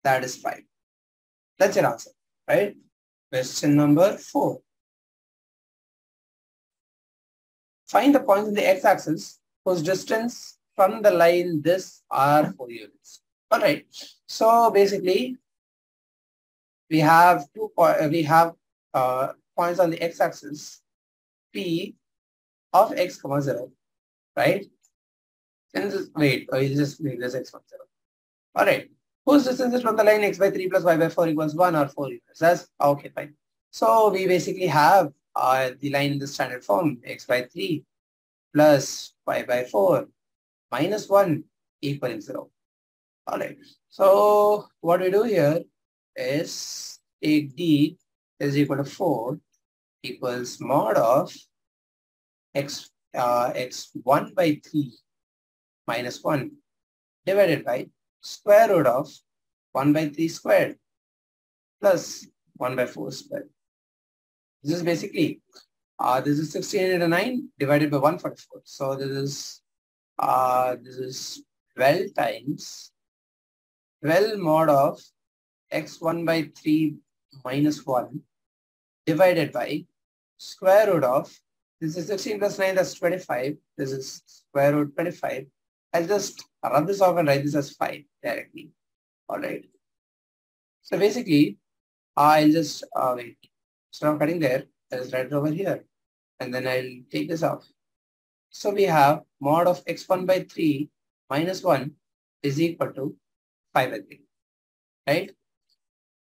that is 5. That's your answer, right? Question number 4. Find the points in the x-axis whose distance from the line this are 4 units. All right. So basically, we have points on the x-axis p of x, 0, right? And just wait, just make this x, 0. All right. Whose distance is from the line x by 3 plus y by 4 equals 1 or 4 units? That's okay, fine. So we basically have the line in the standard form, x by 3 plus y by 4 minus 1 equaling 0. All right. So what we do here is take d is equal to 4 equals mod of x1 by 3 minus 1 divided by square root of 1 by 3 squared plus 1 by 4 squared. This is basically, this is 16 into 9 divided by 144. So this is 12 times 12 mod of x1 by 3 minus 1 divided by square root of, this is 16 plus 9, that's 25. This is square root 25. I'll just rub this off and write this as 5 directly. All right. So basically, I'll just wait. So I'm cutting there. I'll just write it over here. And then I'll take this off. So we have mod of x1 by 3 minus 1 is equal to 5 by 3. Right?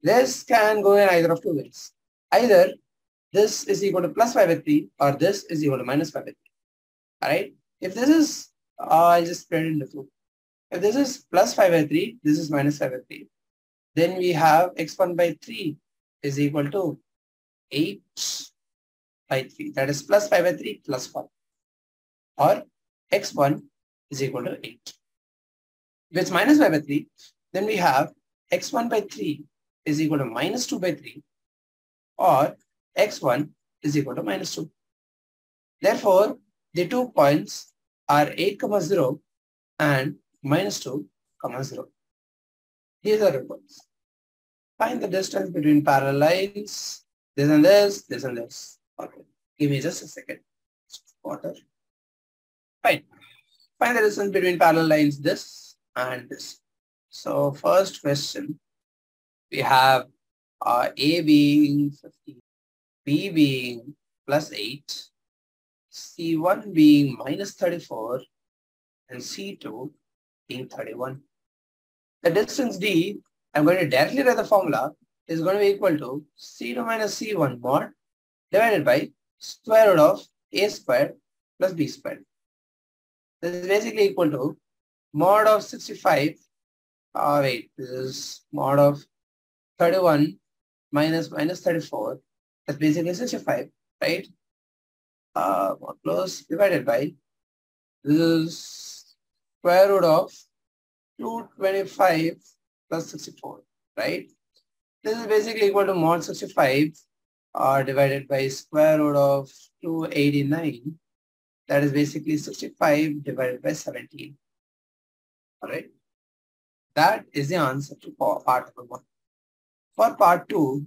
This can go in either of two ways. Either this is equal to plus 5 by 3 or this is equal to minus 5 by 3. Alright? If this is, I'll just spread it into two. If this is plus 5 by 3, this is minus 5 by 3. Then we have x1 by 3 is equal to 8 by 3. That is plus 5 by 3 plus 1. Or x1 is equal to 8. If it's minus 5 by 3, then we have x1 by 3 is equal to minus 2 by 3. Or x1 is equal to minus 2. Therefore, the 2 points are 8, 0 and minus 2, 0. These are the points. Find the distance between parallel lines. This and this, this and this. Okay. Give me just a second. Water. Fine. Find the distance between parallel lines, this and this. So first question, we have A being 50, B being plus 8, C1 being minus 34, and C2 being 31. The distance D, I'm going to directly write the formula, is going to be equal to C2 minus C1 mod divided by square root of A squared plus B squared. This is basically equal to mod of 65, this is mod of 31 minus 34, that's basically 65, right? Mod close divided by, this is square root of 225 plus 64, right? This is basically equal to mod 65 divided by square root of 289. That is basically 65 divided by 17. All right. That is the answer to part 1. For part 2,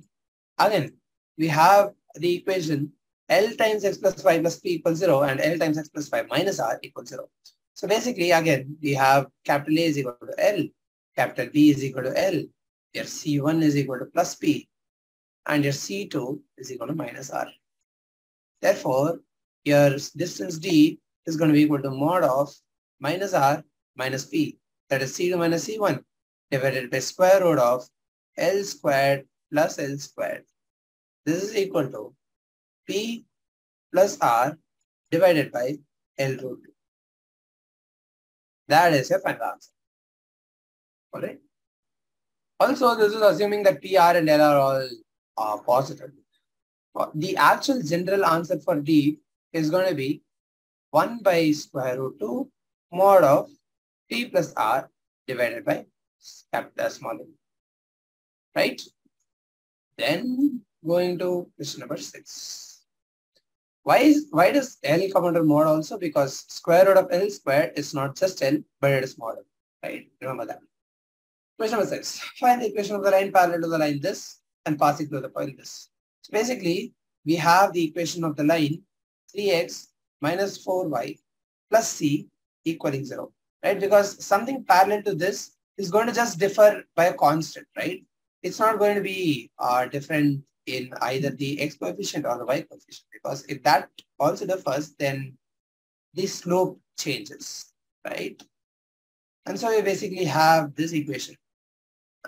again, we have the equation L times x plus y plus p equals 0 and L times x plus y minus r equals 0. So basically, again, we have capital A is equal to L, capital B is equal to L, your C1 is equal to plus P, and your C2 is equal to minus R. Therefore, your distance D is going to be equal to mod of minus R minus P, that is C2 minus C1, divided by square root of L squared plus L squared. This is equal to P plus R divided by L root 2. That is your final answer. Alright. Also, this is assuming that P, R, and L are all positive. The actual general answer for D is going to be 1 by square root 2 mod of P plus R divided by capital small m. Right? Then going to question number 6. Why does L come under mod also? Because square root of L squared is not just L, but it is mod L. Right? Remember that. Question number 6. Find the equation of the line parallel to the line this and passing through the point this. So basically, we have the equation of the line 3x minus 4y plus c equaling 0. Right? Because something parallel to this is going to just differ by a constant, right? It's not going to be different in either the x coefficient or the y coefficient, because if that also differs, then the slope changes, right? And so we basically have this equation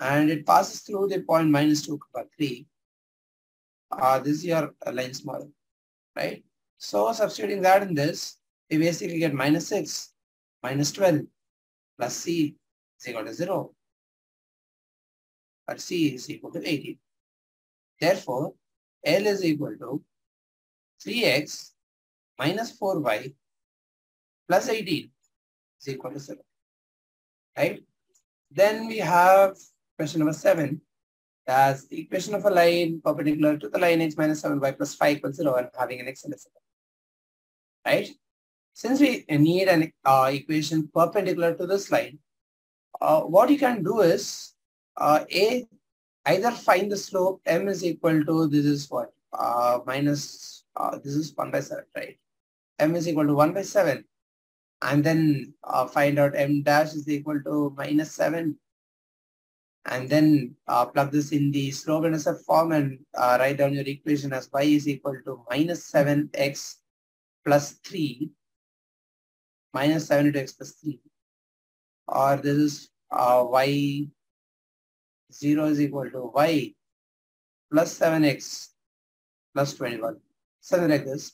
and it passes through the point minus 2, 3. This is your lines model, right? So substituting that in this, we basically get minus 6 minus 12 plus c is equal to 0. But c is equal to 18. Therefore, L is equal to 3x minus 4y plus 18 is equal to 0. Right? Then we have question number 7. That's the equation of a line perpendicular to the line x minus 7y plus 5 equals 0 and having an x intercept. Right? Since we need an equation perpendicular to this line, what you can do is either find the slope m is equal to, this is what, minus this is 1 by 7, right? M is equal to 1 by 7. And then find out M dash is equal to minus 7. And then plug this in the slope intercept form and write down your equation as y is equal to minus 7x plus 3, minus 7 into x plus 3. Or this is y 0 is equal to y plus 7x plus 21. Something like this.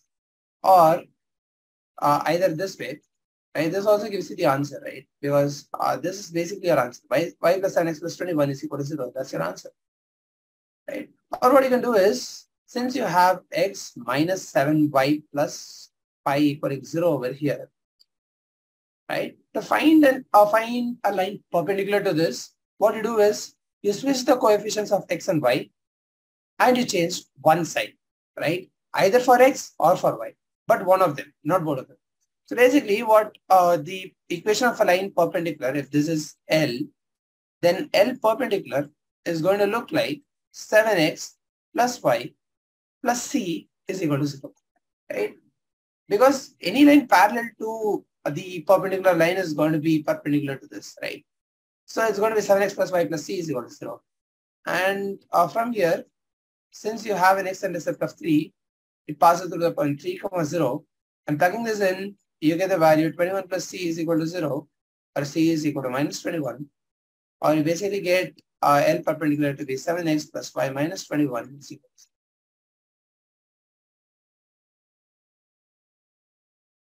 Or either this way, right? This also gives you the answer, right? Because this is basically your answer. Y plus 7x plus 21 is equal to 0. That's your answer, right? Or what you can do is, since you have x minus 7y plus pi equaling 0 over here, right? To find a line perpendicular to this, what you do is you switch the coefficients of x and y and you change one side, right? Either for x or for y, but one of them, not both of them. So basically what the equation of a line perpendicular, if this is L, then L perpendicular is going to look like 7x plus y plus c is equal to 0, right? Because any line parallel to the perpendicular line is going to be perpendicular to this, right? So it's going to be 7x plus y plus c is equal to 0. And from here, since you have an x-intercept of 3, it passes through the point 3, 0. And plugging this in, you get the value 21 plus c is equal to 0, or c is equal to minus 21. Or you basically get L perpendicular to be 7x plus y minus 21 is equal to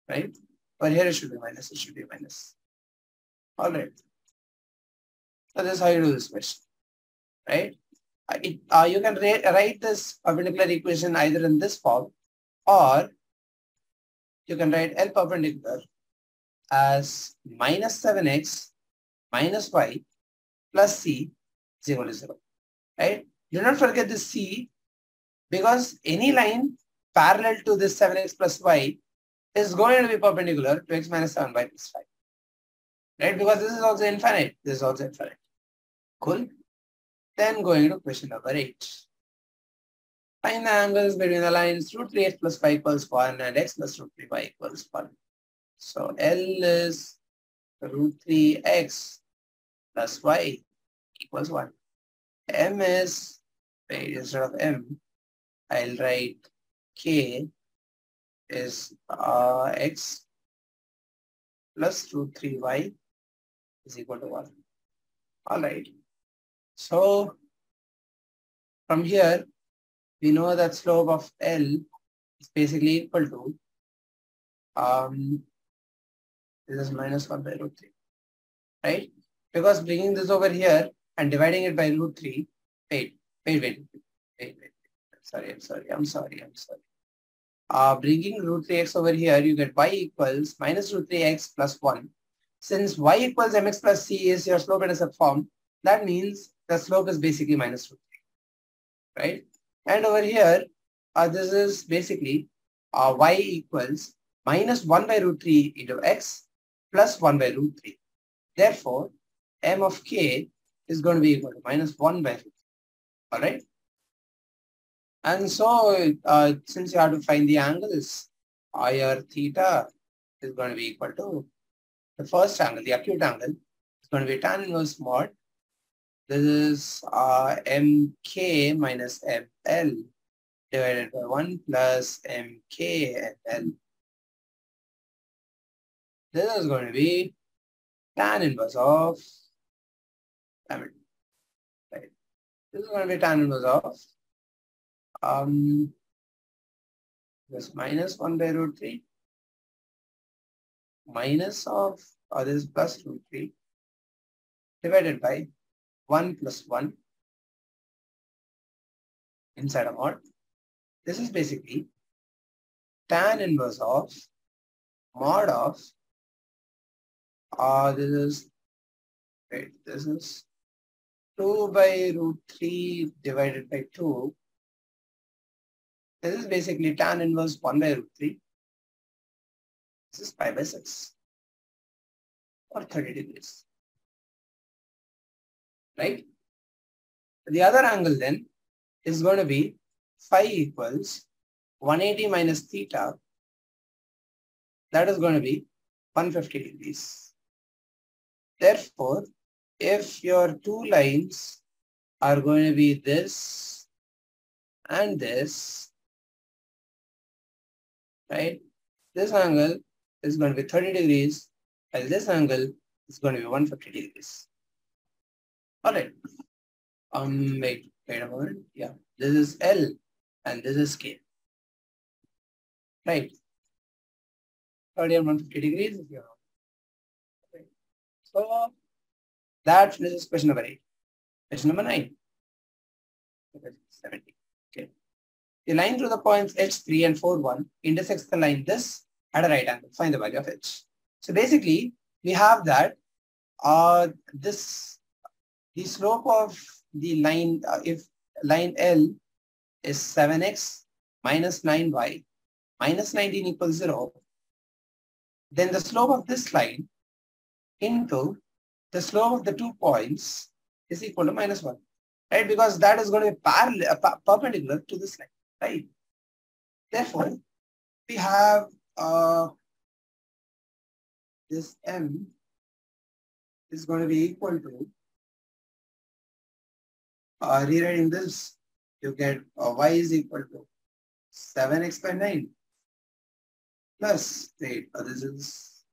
0. Right? But here it should be minus, it should be minus. All right. So this is how you do this question, right? You can write this perpendicular equation either in this form, or you can write L perpendicular as minus 7x minus y plus c is equal to 0, right? Do not forget this c, because any line parallel to this 7x plus y is going to be perpendicular to x minus 7y plus 5, right? Because this is also infinite. This is also infinite. Cool. Then going to question number 8. Find the angles between the lines root 3x plus 5 equals 1 and x plus root 3y equals 1. So L is root 3x plus y equals 1. M is, instead of M, I'll write K is x plus root 3y is equal to 1. All right. So from here, we know that slope of L is basically equal to this is minus 1 by root 3, right? Because bringing this over here and dividing it by root 3, wait. I'm sorry. Bringing root 3x over here, you get y equals minus root 3x plus 1. Since y equals mx plus c is your slope intercept form, that means the slope is basically minus root 3, right? And over here, this is basically y equals minus 1 by root 3 into x plus 1 by root 3. Therefore, m of k is going to be equal to minus 1 by root 3. All right. And so, since you have to find the angles, your theta is going to be equal to the first angle, the acute angle, is going to be tan inverse mod. This is mk minus ml divided by 1 plus mk ml. This is going to be tan inverse of, right? This is going to be tan inverse of this minus 1 by root 3 minus of, this is plus root 3 divided by 1 plus 1 inside a mod. This is basically tan inverse of mod of, this is 2 by root 3 divided by 2. This is basically tan inverse 1 by root 3. This is pi by 6 or 30 degrees, right? The other angle then is going to be phi equals 180 minus theta, that is going to be 150 degrees. Therefore, if your two lines are going to be this and this, right? This angle is going to be 30 degrees, while this angle is going to be 150 degrees. All right. Wait a moment. Yeah, this is L and this is K. Right. 30 and 150 degrees if you're right. So that finishes question number 8. Question number 9. 70. Okay. The line through the points H3 and 4,1 intersects the line this at a right angle. Find the value of H. So basically, we have that the slope of the line, if line L is 7x minus 9y minus 19 equals 0, then the slope of this line into the slope of the 2 points is equal to minus 1, right? Because that is going to be parallel, perpendicular to this line, right? Therefore, we have this M is going to be equal to, rewriting this, you get y is equal to 7x by 9 plus, wait, this is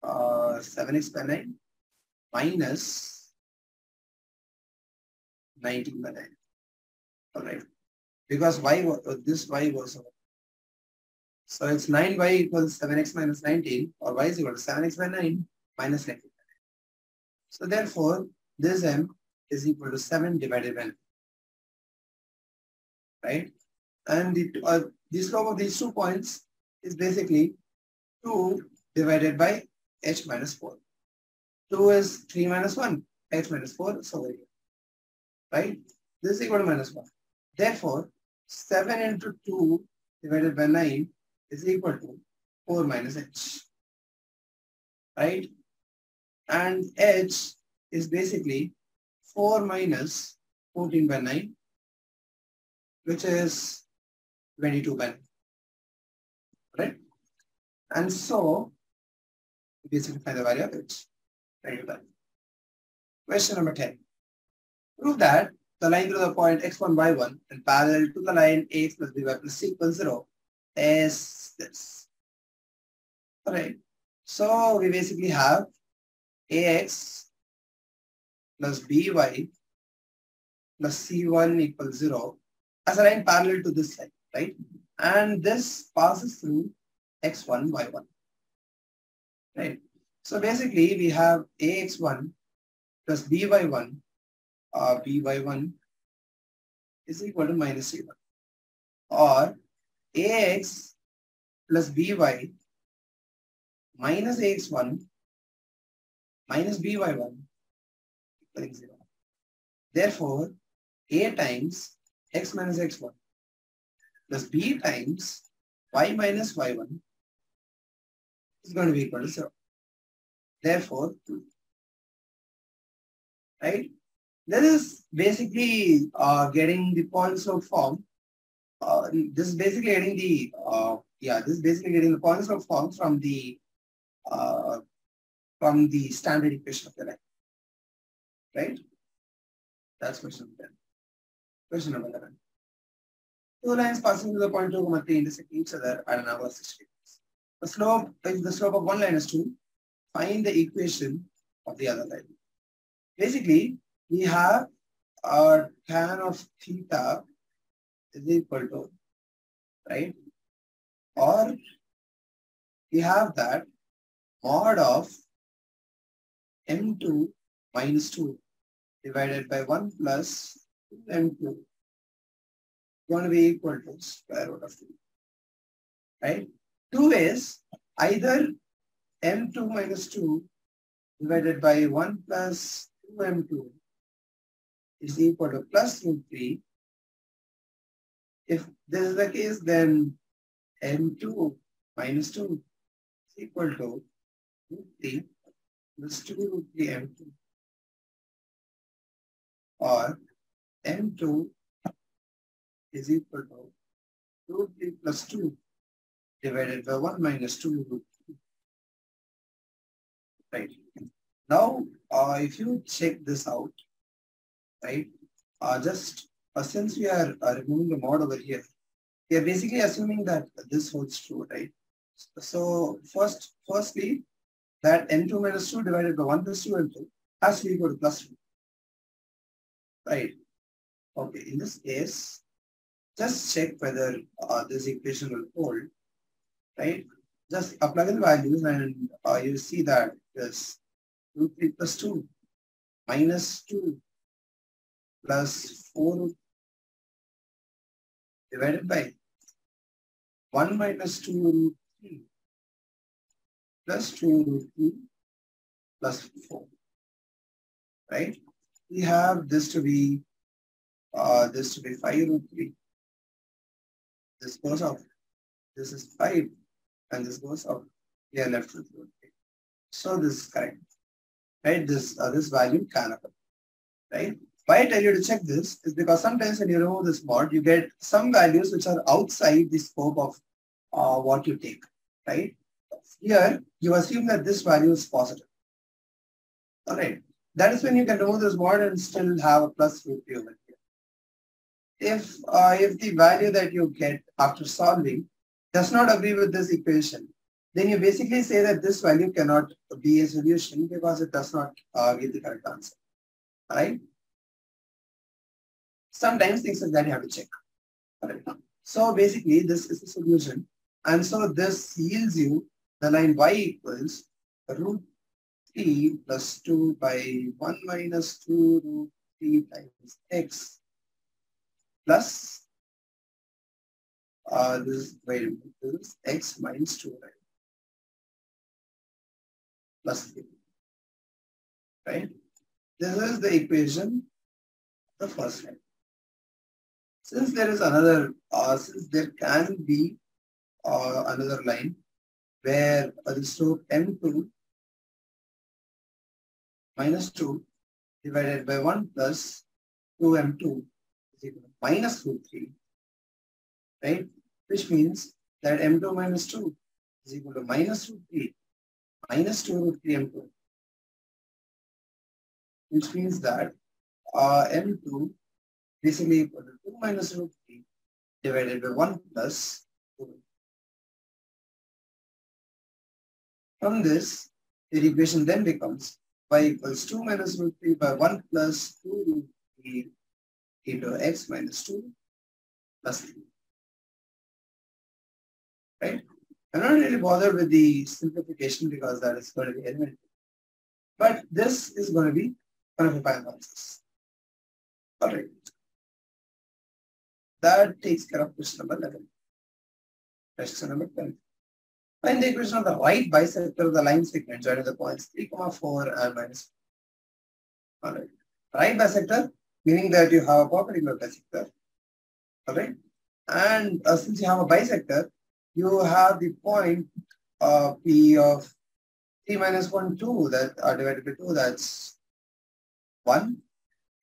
7x by 9 minus 19 by 9. All right, because this y was over. So it's 9y equals 7x minus 19, or y is equal to 7x by 9 minus 19 by 9. So therefore, this M is equal to 7 divided by 9. Right? And the slope of these 2 points is basically 2 divided by h minus 4. 2 is 3 minus 1, h minus 4 is over here. Right? This is equal to minus 1. Therefore, 7 into 2 divided by 9 is equal to 4 minus h. Right? And h is basically 4 minus 14 by 9, which is 22 by 9. Right? And so, basically find the value of h. Question number 10. Prove that the line through the point x1, y1 and parallel to the line ax plus by plus c equals 0 is this. Alright. So we basically have ax plus by plus c1 equals 0 as a line parallel to this line, right? And this passes through x1, y1. Right? So basically we have ax1 plus by1 by1 is equal to minus c1, or ax plus by minus ax1 minus by1 equaling 0. Therefore, a times x minus x1 plus b times y minus y1 is going to be equal to 0. Therefore, right? This is basically getting the point slope form. This is basically getting the point slope form from the standard equation of the line. Right? That's question number 10. Question number 11. Two lines passing through the point 2, 3 intersect each other at an angle of 60 degrees. If the slope of one line is 2, find the equation of the other line. Basically, we have tan of theta is equal to, right? Or we have that mod of m2 minus 2 divided by 1 plus m2 going to be equal to square root of 2. Right? 2 is either m2 minus 2 divided by 1 plus 2m2 is equal to plus root 3. If this is the case, then m2 minus 2 is equal to root 3 plus 2 root 3 m2, or m2 is equal to root 3 plus 2 divided by 1 minus 2 root 3. Right. Now, if you check this out, right, since we are removing the mod over here, we are basically assuming that this holds true, right? So firstly, that n2 minus 2 divided by 1 plus 2 n2 has to be equal to plus 2. Right. Okay, in this case, just check whether this equation will hold, right? Just plug in the values and you see that this root 3 plus 2 minus 2 plus 4 divided by 1 minus 2 root 3 plus 2 root 3 plus 4, right? We have this to be 5 root 3. This goes off. This is 5 and this goes off. We are left with root 3. So this is correct, right? This value can occur, right? Why I tell you to check this is because sometimes when you remove this mod, you get some values which are outside the scope of what you take, right? Here, you assume that this value is positive. All right. That is when you can remove this mod and still have a plus root 3 over here. If the value that you get after solving does not agree with this equation, then you basically say that this value cannot be a solution because it does not give the correct answer. All right. Sometimes things like that you have to check. All right. So basically, this is the solution. And so this yields you the line y equals root 3 plus 2 by 1 minus 2 root 3 times x plus this is x minus 2, right? Plus 3. Right? This is the equation, the first line. Since there is another, since there can be another line where the slope m2 minus 2 divided by 1 plus 2m2 is equal to minus root 3, right? Which means that m2 minus 2 is equal to minus root 3 minus 2 root 3 m2, which means that m2 basically equal to 2 minus root 3 divided by 1 plus 2. From this, the equation then becomes y equals 2 minus root 3 by 1 plus 2 root 3 into x minus 2 plus 3. Right? I'm not really bothered with the simplification because that is going to be elementary. But this is going to be one of the final answers. All right. That takes care of question number 11. Question number 12. Find the equation of the right bisector of the line segment joining the points 3, 4 and minus 4. All right. Right bisector, meaning that you have a perpendicular bisector. All right. And since you have a bisector, you have the point P of 3 minus 1, 2 that are divided by 2, that's 1,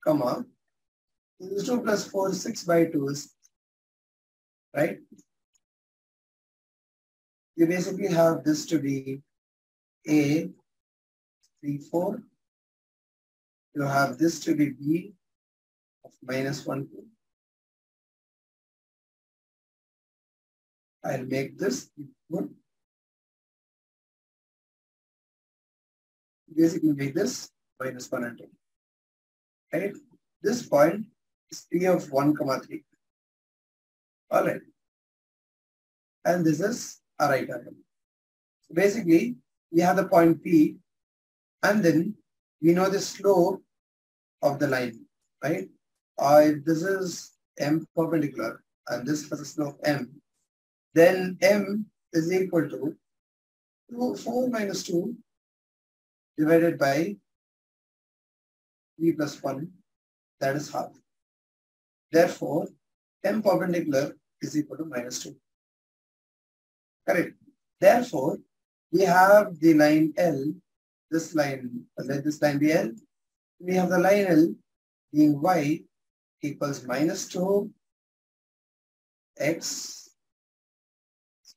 comma. This is 2 plus 4, 6 by 2 is, right? You basically have this to be A, 3, 4. You have this to be B of minus 1, 2. I'll make this good. Basically make this minus 1 and 2. Right? This point is P of 1, 3. All right. And this is a right angle. So basically, we have the point P, and then we know the slope of the line, right? If this is M perpendicular, and this has a slope M, then M is equal to 4 minus 2 divided by 3 plus 1, that is half. Therefore, M perpendicular is equal to minus 2. Correct. Therefore, we have the line L, this line, let this line be L. We have the line L being y equals minus 2 x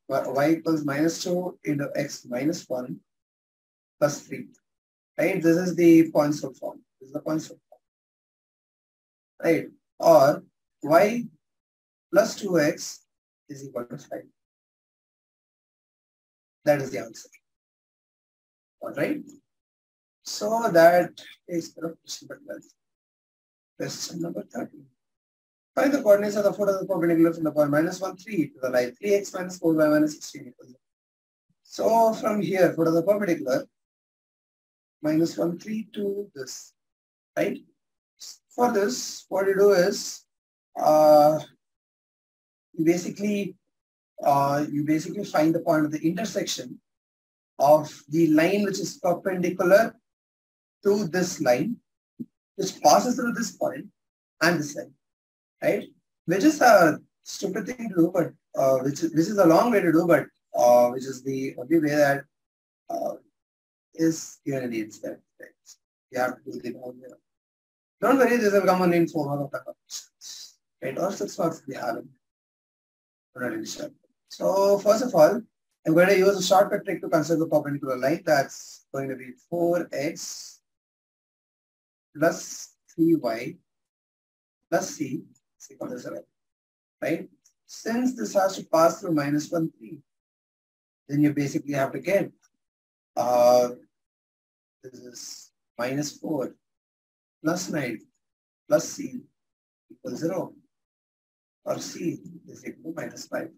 y equals minus 2 into x minus 1 plus 3. Right? This is the Poinsot form. This is the Poinsot form. Right? Or y plus 2x is equal to 5. That is the answer. Alright? So that is question number 12. Question number 13. Find the coordinates of the foot of the perpendicular from the point minus 1, 3 to the line 3x minus 4y minus 16 equals 0. So from here, foot of the perpendicular, minus 1, 3 to this, right? For this, what you do is, you basically find the point of the intersection of the line which is perpendicular to this line, which passes through this point and this line, right? Which is a stupid thing to do, but which is a long way to do, but which is the only way that is given in the NCERT. You have to do the long way. Don't worry, this will come only in 4 marks of questions, right? Or 6 marks we have. Not really sure. So first of all, I'm going to use a shortcut trick to consider the perpendicular line. That's going to be 4x plus 3y plus c is equal to 0. Right? Since this has to pass through minus 1, 3, then you basically have to get this is minus 4 plus 9 plus c equals 0, or c is equal to minus 5.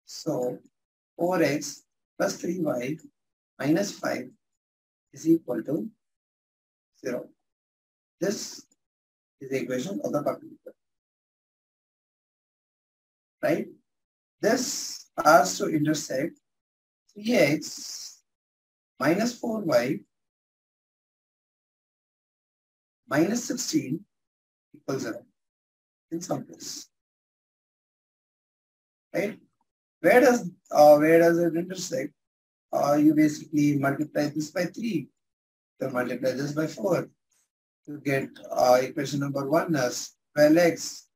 So 4x plus 3y minus 5 is equal to 0. This is the equation of the perpendicular. Right? This has to intersect 3x minus 4y minus 16 equals 0 in some place. Right? Where does it intersect? You basically multiply this by 3. You multiply this by 4. You get equation number 1 as 12x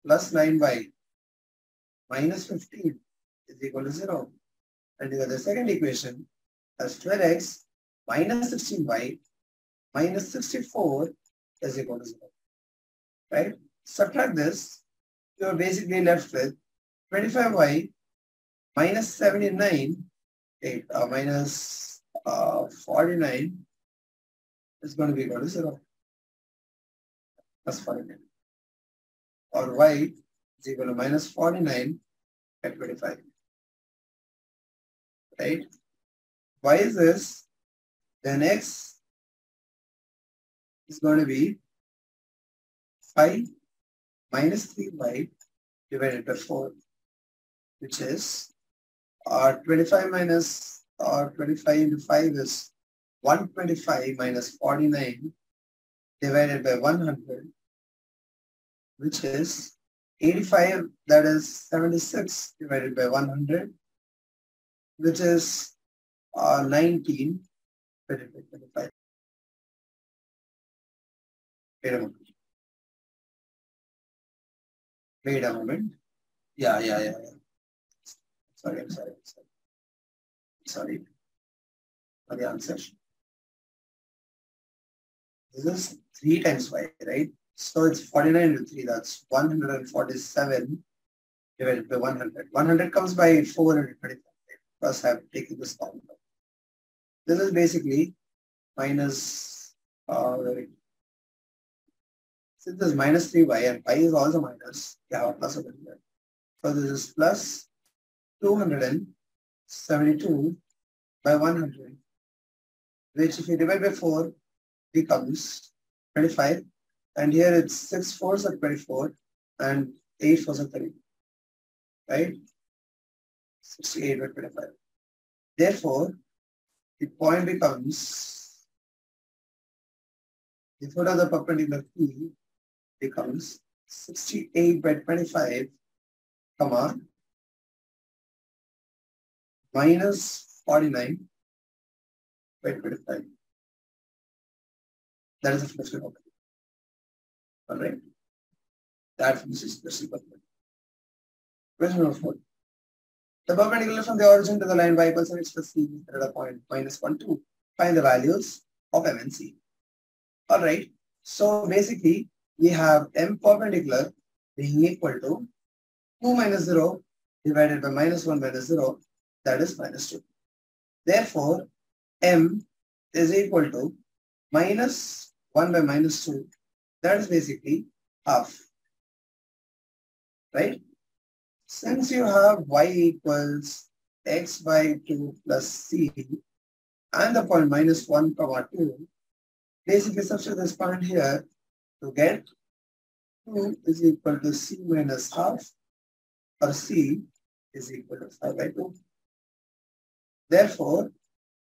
plus 9y minus 15 is equal to 0. And you get the second equation as 12x minus 16y minus 64 is equal to 0. Right? Subtract this, you are basically left with 25y minus 79, minus 49 is going to be equal to 0. Plus 49. Or y is equal to minus 49 at 25. Right? Why is this? Then x is going to be 5 minus 3y divided by 4, which is 25 minus 25 into 5 is 125 minus 49 divided by 100, which is 85, that is 76 divided by 100, which is 19 divided by 25. Wait a moment. Wait a moment. Yeah. Sorry. Sorry for the answer. This is 3 times y, right? So it's 49 into 3, that's 147 divided by 100. 100 comes by 425. First I have taken this down. This is basically minus, since this is minus 3y and y is also minus, you have a plus over here. So this is plus 272 by 100, which if you divide by 4 becomes 25. And here it's 6 fours are 24 and 8 fours are 30. Right? 68 by 25. Therefore, the point becomes, the foot of the perpendicular P becomes 68 by 25, comma, minus 49 by 25. That is the question of it. All right. That finishes question number 4. Question number 4. The perpendicular from the origin to the line y equals mx plus c is at a point -1, 2. Find the values of m and c. Alright. So basically, we have m perpendicular being equal to 2 minus 0 divided by -1 minus 0, that is -2. Therefore, m is equal to -1 by -2, that is basically half. Right? Since you have y equals x by 2 plus c and the point -1, 2, basically substitute this point here to get 2 is equal to c minus half, or c is equal to 5 by 2. Therefore,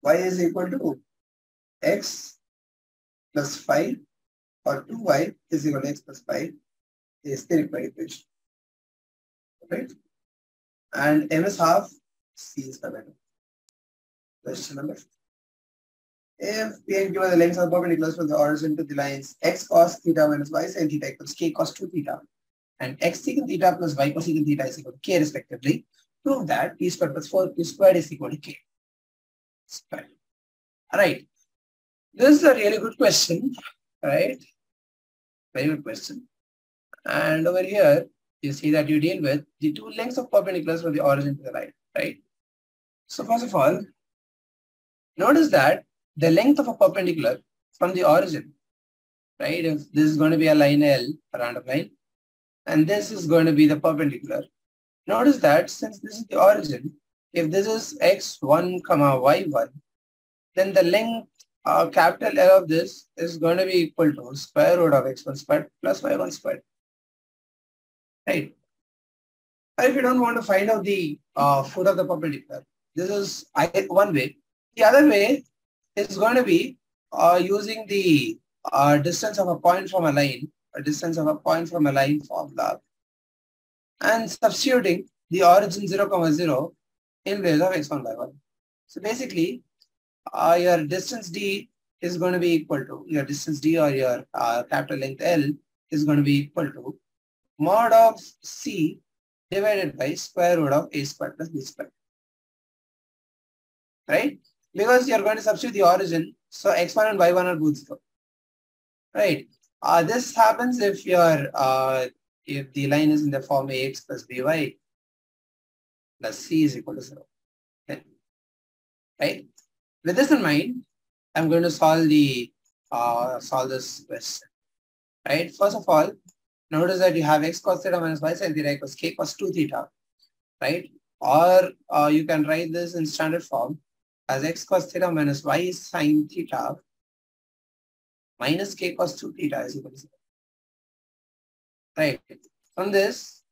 y is equal to x plus 5, or 2y is equal to x plus 5 is the required equation. Right? And m is half, c is 5 by 2. Question number 5. If P and Q are the lengths of perpendiculars from the origin to the lines x cos theta minus y sin theta equals k cos 2 theta, and x secant theta plus y cosecant theta is equal to k respectively, prove that p squared plus 4q squared is equal to k squared. Alright. This is a really good question, right? Very good question. And over here, you see that you deal with the two lengths of perpendiculars from the origin to the line, right? So first of all, notice that the length of a perpendicular from the origin, right? If this is going to be a line L, a random line, and this is going to be the perpendicular. Notice that since this is the origin, if this is x1, y1, then the length capital L of this is going to be equal to square root of x1 squared plus y1 squared. Right? And if you don't want to find out the foot of the perpendicular, this is one way. The other way is going to be using the distance of a point from a line, formula, and substituting the origin 0, 0 in place of x1 by 1. So basically, your distance d is going to be equal to, your distance d or your capital length L is going to be equal to mod of c divided by square root of a squared plus b squared. Right? Because you're going to substitute the origin, so x1 and y1 are both 0. Right? This happens if your if the line is in the form ax plus by plus c is equal to 0. Okay. Right? With this in mind, I'm going to solve the solve this question. Right? First of all, notice that you have x cos theta minus y sin theta equals k cos 2 theta. Right? Or you can write this in standard form as x cos theta minus y sin theta minus k cos 2 theta is equal to 0. Right. From this,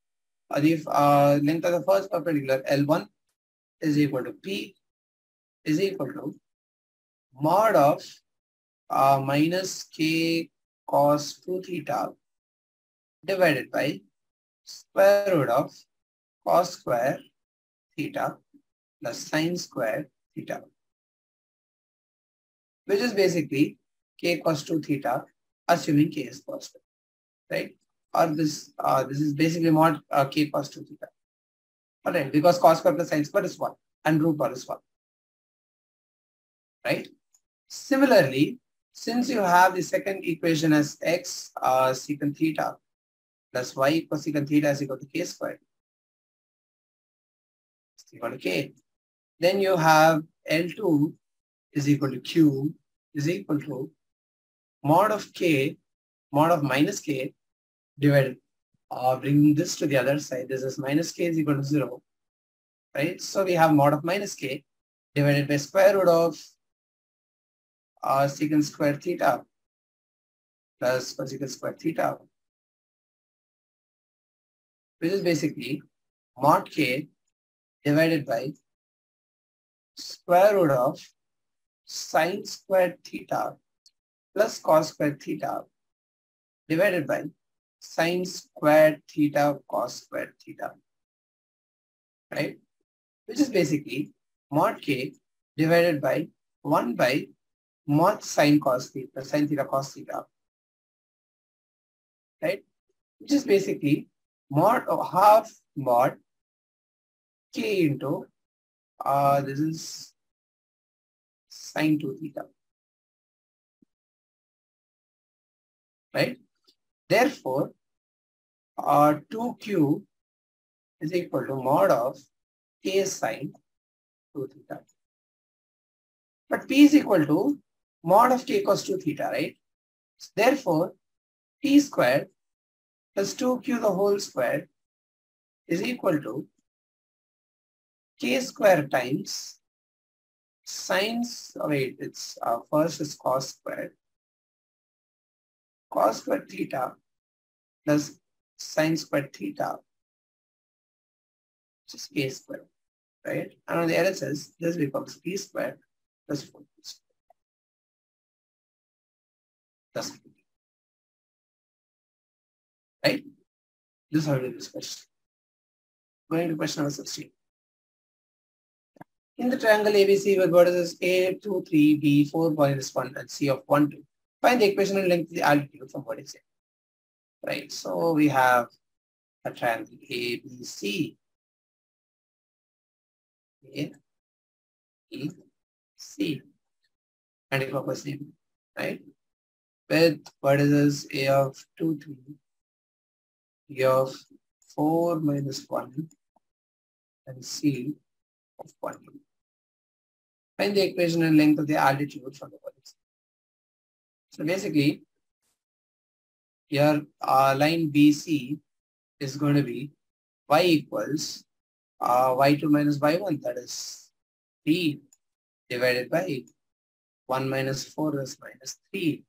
the length of the first perpendicular L1 is equal to P is equal to mod of minus k cos 2 theta divided by square root of cos square theta plus sin square theta, which is basically k cos 2 theta, assuming k is positive, right? Or this is basically mod k cos 2 theta. Alright, because cos square plus sin square is 1 and root 1 is 1. Right? Similarly, since you have the second equation as x secant theta plus y cosecant theta is equal to k squared, is equal to k, then you have L2 is equal to Q is equal to mod of k, mod of minus k divided, bringing this to the other side, this is minus k is equal to 0, right? So we have mod of minus k divided by square root of secant square theta plus cosecant square theta, which is basically mod k divided by square root of sin squared theta plus cos squared theta divided by sin squared theta cos squared theta, right? Which is basically mod k divided by 1 by mod sin cos theta, sin theta cos theta, right? Which is basically mod of half mod k into this is sine 2 theta, right? Therefore, 2q is equal to mod of k sine 2 theta. But p is equal to mod of k cos 2 theta, right? Therefore, p squared plus 2q the whole square is equal to k square times sine, wait, it's first is cos squared theta plus sine squared theta, which is k squared, right? And on the other side, this becomes p squared plus 4p squared plus 4, right? This is how we do this question. Going to question number 16. In the triangle ABC, where vertices A 2, 3, B 4 minus 1, and C of 1, 2, find the equation and length of the altitude from vertex A. Right. So we have a triangle ABC. A, B, C. And a purpose name, right? With vertices A of 2, 3, B of 4 minus 1, and C of 1, 2. Find the equation and length of the altitude from the vertex. So basically, here line BC is going to be y equals y2 minus y1, that is 3 divided by 1 minus 4 is minus 3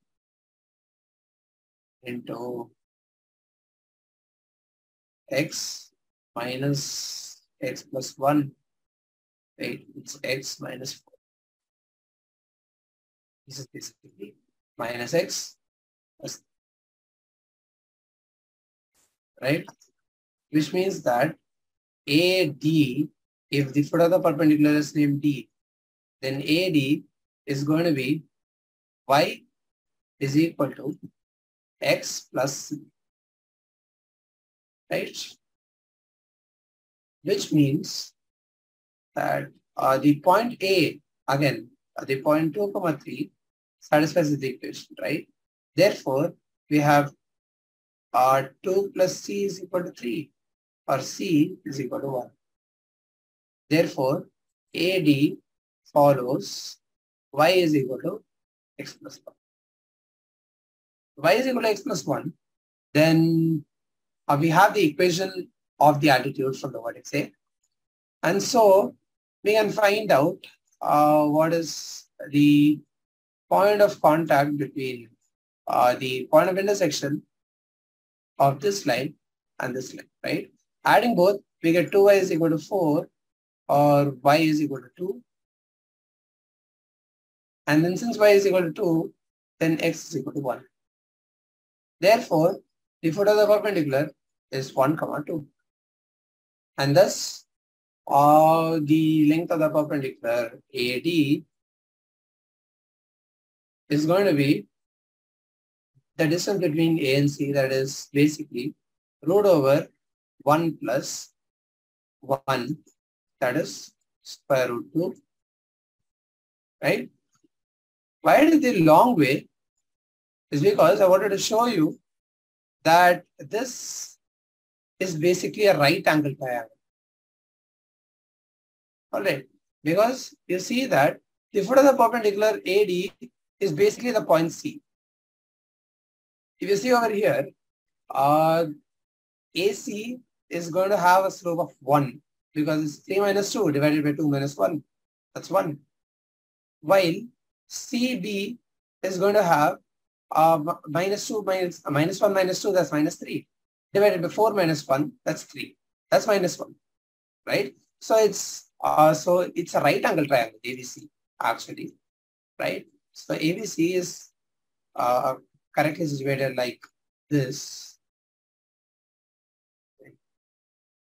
into x minus x plus 1. Wait, it's x minus 4. This is basically minus x plus, right? Which means that AD, if the foot of the perpendicular is named D, then AD is going to be y is equal to x plus c, right? Which means that the point A, again, the point 2, 3 satisfies the equation, right? Therefore, we have 2 plus c is equal to 3, or c is equal to 1. Therefore, AD follows y is equal to x plus 1. Y is equal to x plus 1, then we have the equation of the altitude from the vertex A. And so we can find out what is the point of contact between the point of intersection of this line and this line, right? Adding both, we get 2y is equal to 4 or y is equal to 2. And then since y is equal to 2, then x is equal to 1. Therefore, the foot of the perpendicular is 1, 2. And thus, the length of the perpendicular AD is going to be the distance between A and C, that is basically root over 1 plus 1, that is square root 2, right? Why is the long way? Is because I wanted to show you that this is basically a right angle triangle. Alright, because you see that the foot of the perpendicular AD is basically the point C. If you see over here, AC is going to have a slope of 1 because it's 3 minus 2 divided by 2 minus 1. That's 1. While CB is going to have minus 2 minus 1 minus 2, that's minus 3. Divided by 4 minus 1, that's 3. That's minus 1, right? So it's a right angle triangle, ABC, actually, right? So ABC is correctly situated like this.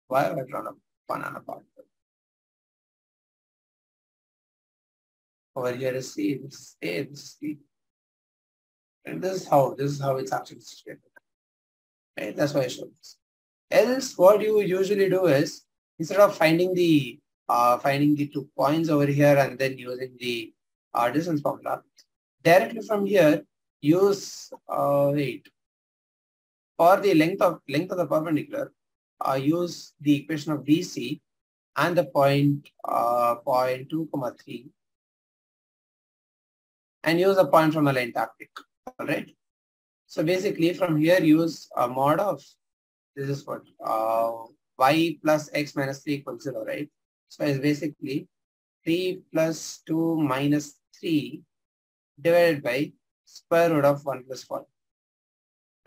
Why have I drawn a banana part? Over here is C, this is A, this is B. And this is how it's actually situated. Right? That's why I showed this. Else, what you usually do is Instead of finding the 2 points over here and then using the distance formula, directly from here use wait, for the length of the perpendicular, use the equation of DC and the point 2,3 and use a point from the line tactic. All right. So basically from here use a mod of, this is what, y plus x minus 3 equals 0, right? So it's basically 3 plus 2 minus 3 divided by square root of 1 plus 1,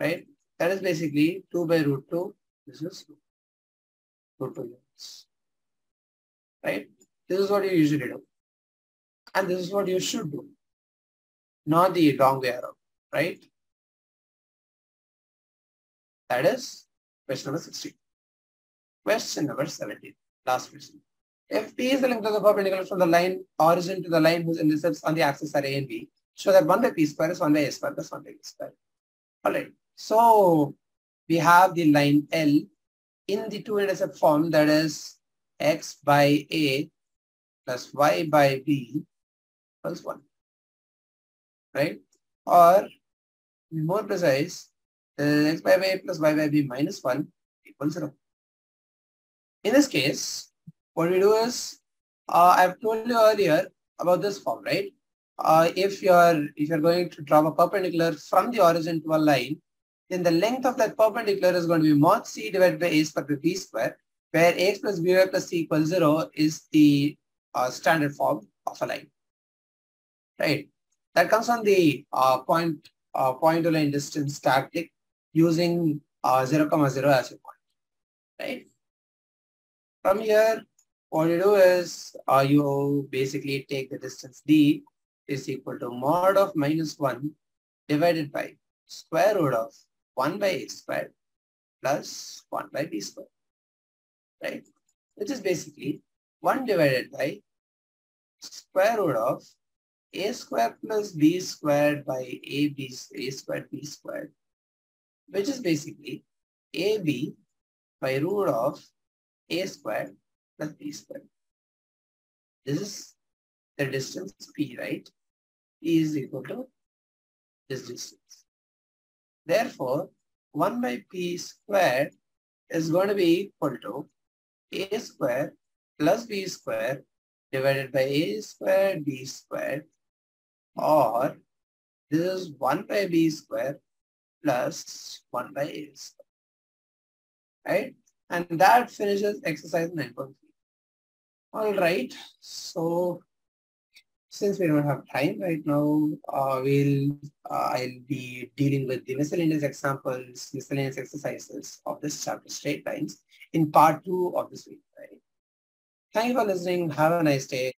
right? That is basically 2 by root 2. This is root 2 units, right? This is what you usually do. And this is what you should do, not the long way around, right? That is question number 16. Question number 17, last question. If P is the length of the perpendicular from the line origin to the line whose intercepts on the axis are A and B, show that 1 by P square is 1 by A square plus 1 by B square. All right. So we have the line L in the two intercept form, that is x by A plus y by B equals 1. Right? Or more precise, x by A plus y by B minus 1 equals 0. In this case, what we do is, I've told you earlier about this form, right? If you're going to draw a perpendicular from the origin to a line, then the length of that perpendicular is going to be mod c divided by a square by b square, where ax plus by plus c equals 0 is the standard form of a line, right? That comes from the point to line distance tactic using 0, 0 as your point, right? From here, what you do is you basically take the distance d is equal to mod of minus 1 divided by square root of 1 by a squared plus 1 by b squared, right? Which is basically 1 divided by square root of a squared plus b squared by a squared b squared, which is basically ab by root of a squared plus b squared. This is the distance p, right? P is equal to this distance. Therefore, 1 by p squared is going to be equal to a squared plus b squared divided by a squared b squared, or this is 1 by b squared plus 1 by a squared, right? And that finishes exercise 9.3. All right. So since we don't have time right now, I'll be dealing with the miscellaneous examples, miscellaneous exercises of this chapter, straight lines, in part 2 of this week. Right? Thank you for listening. Have a nice day.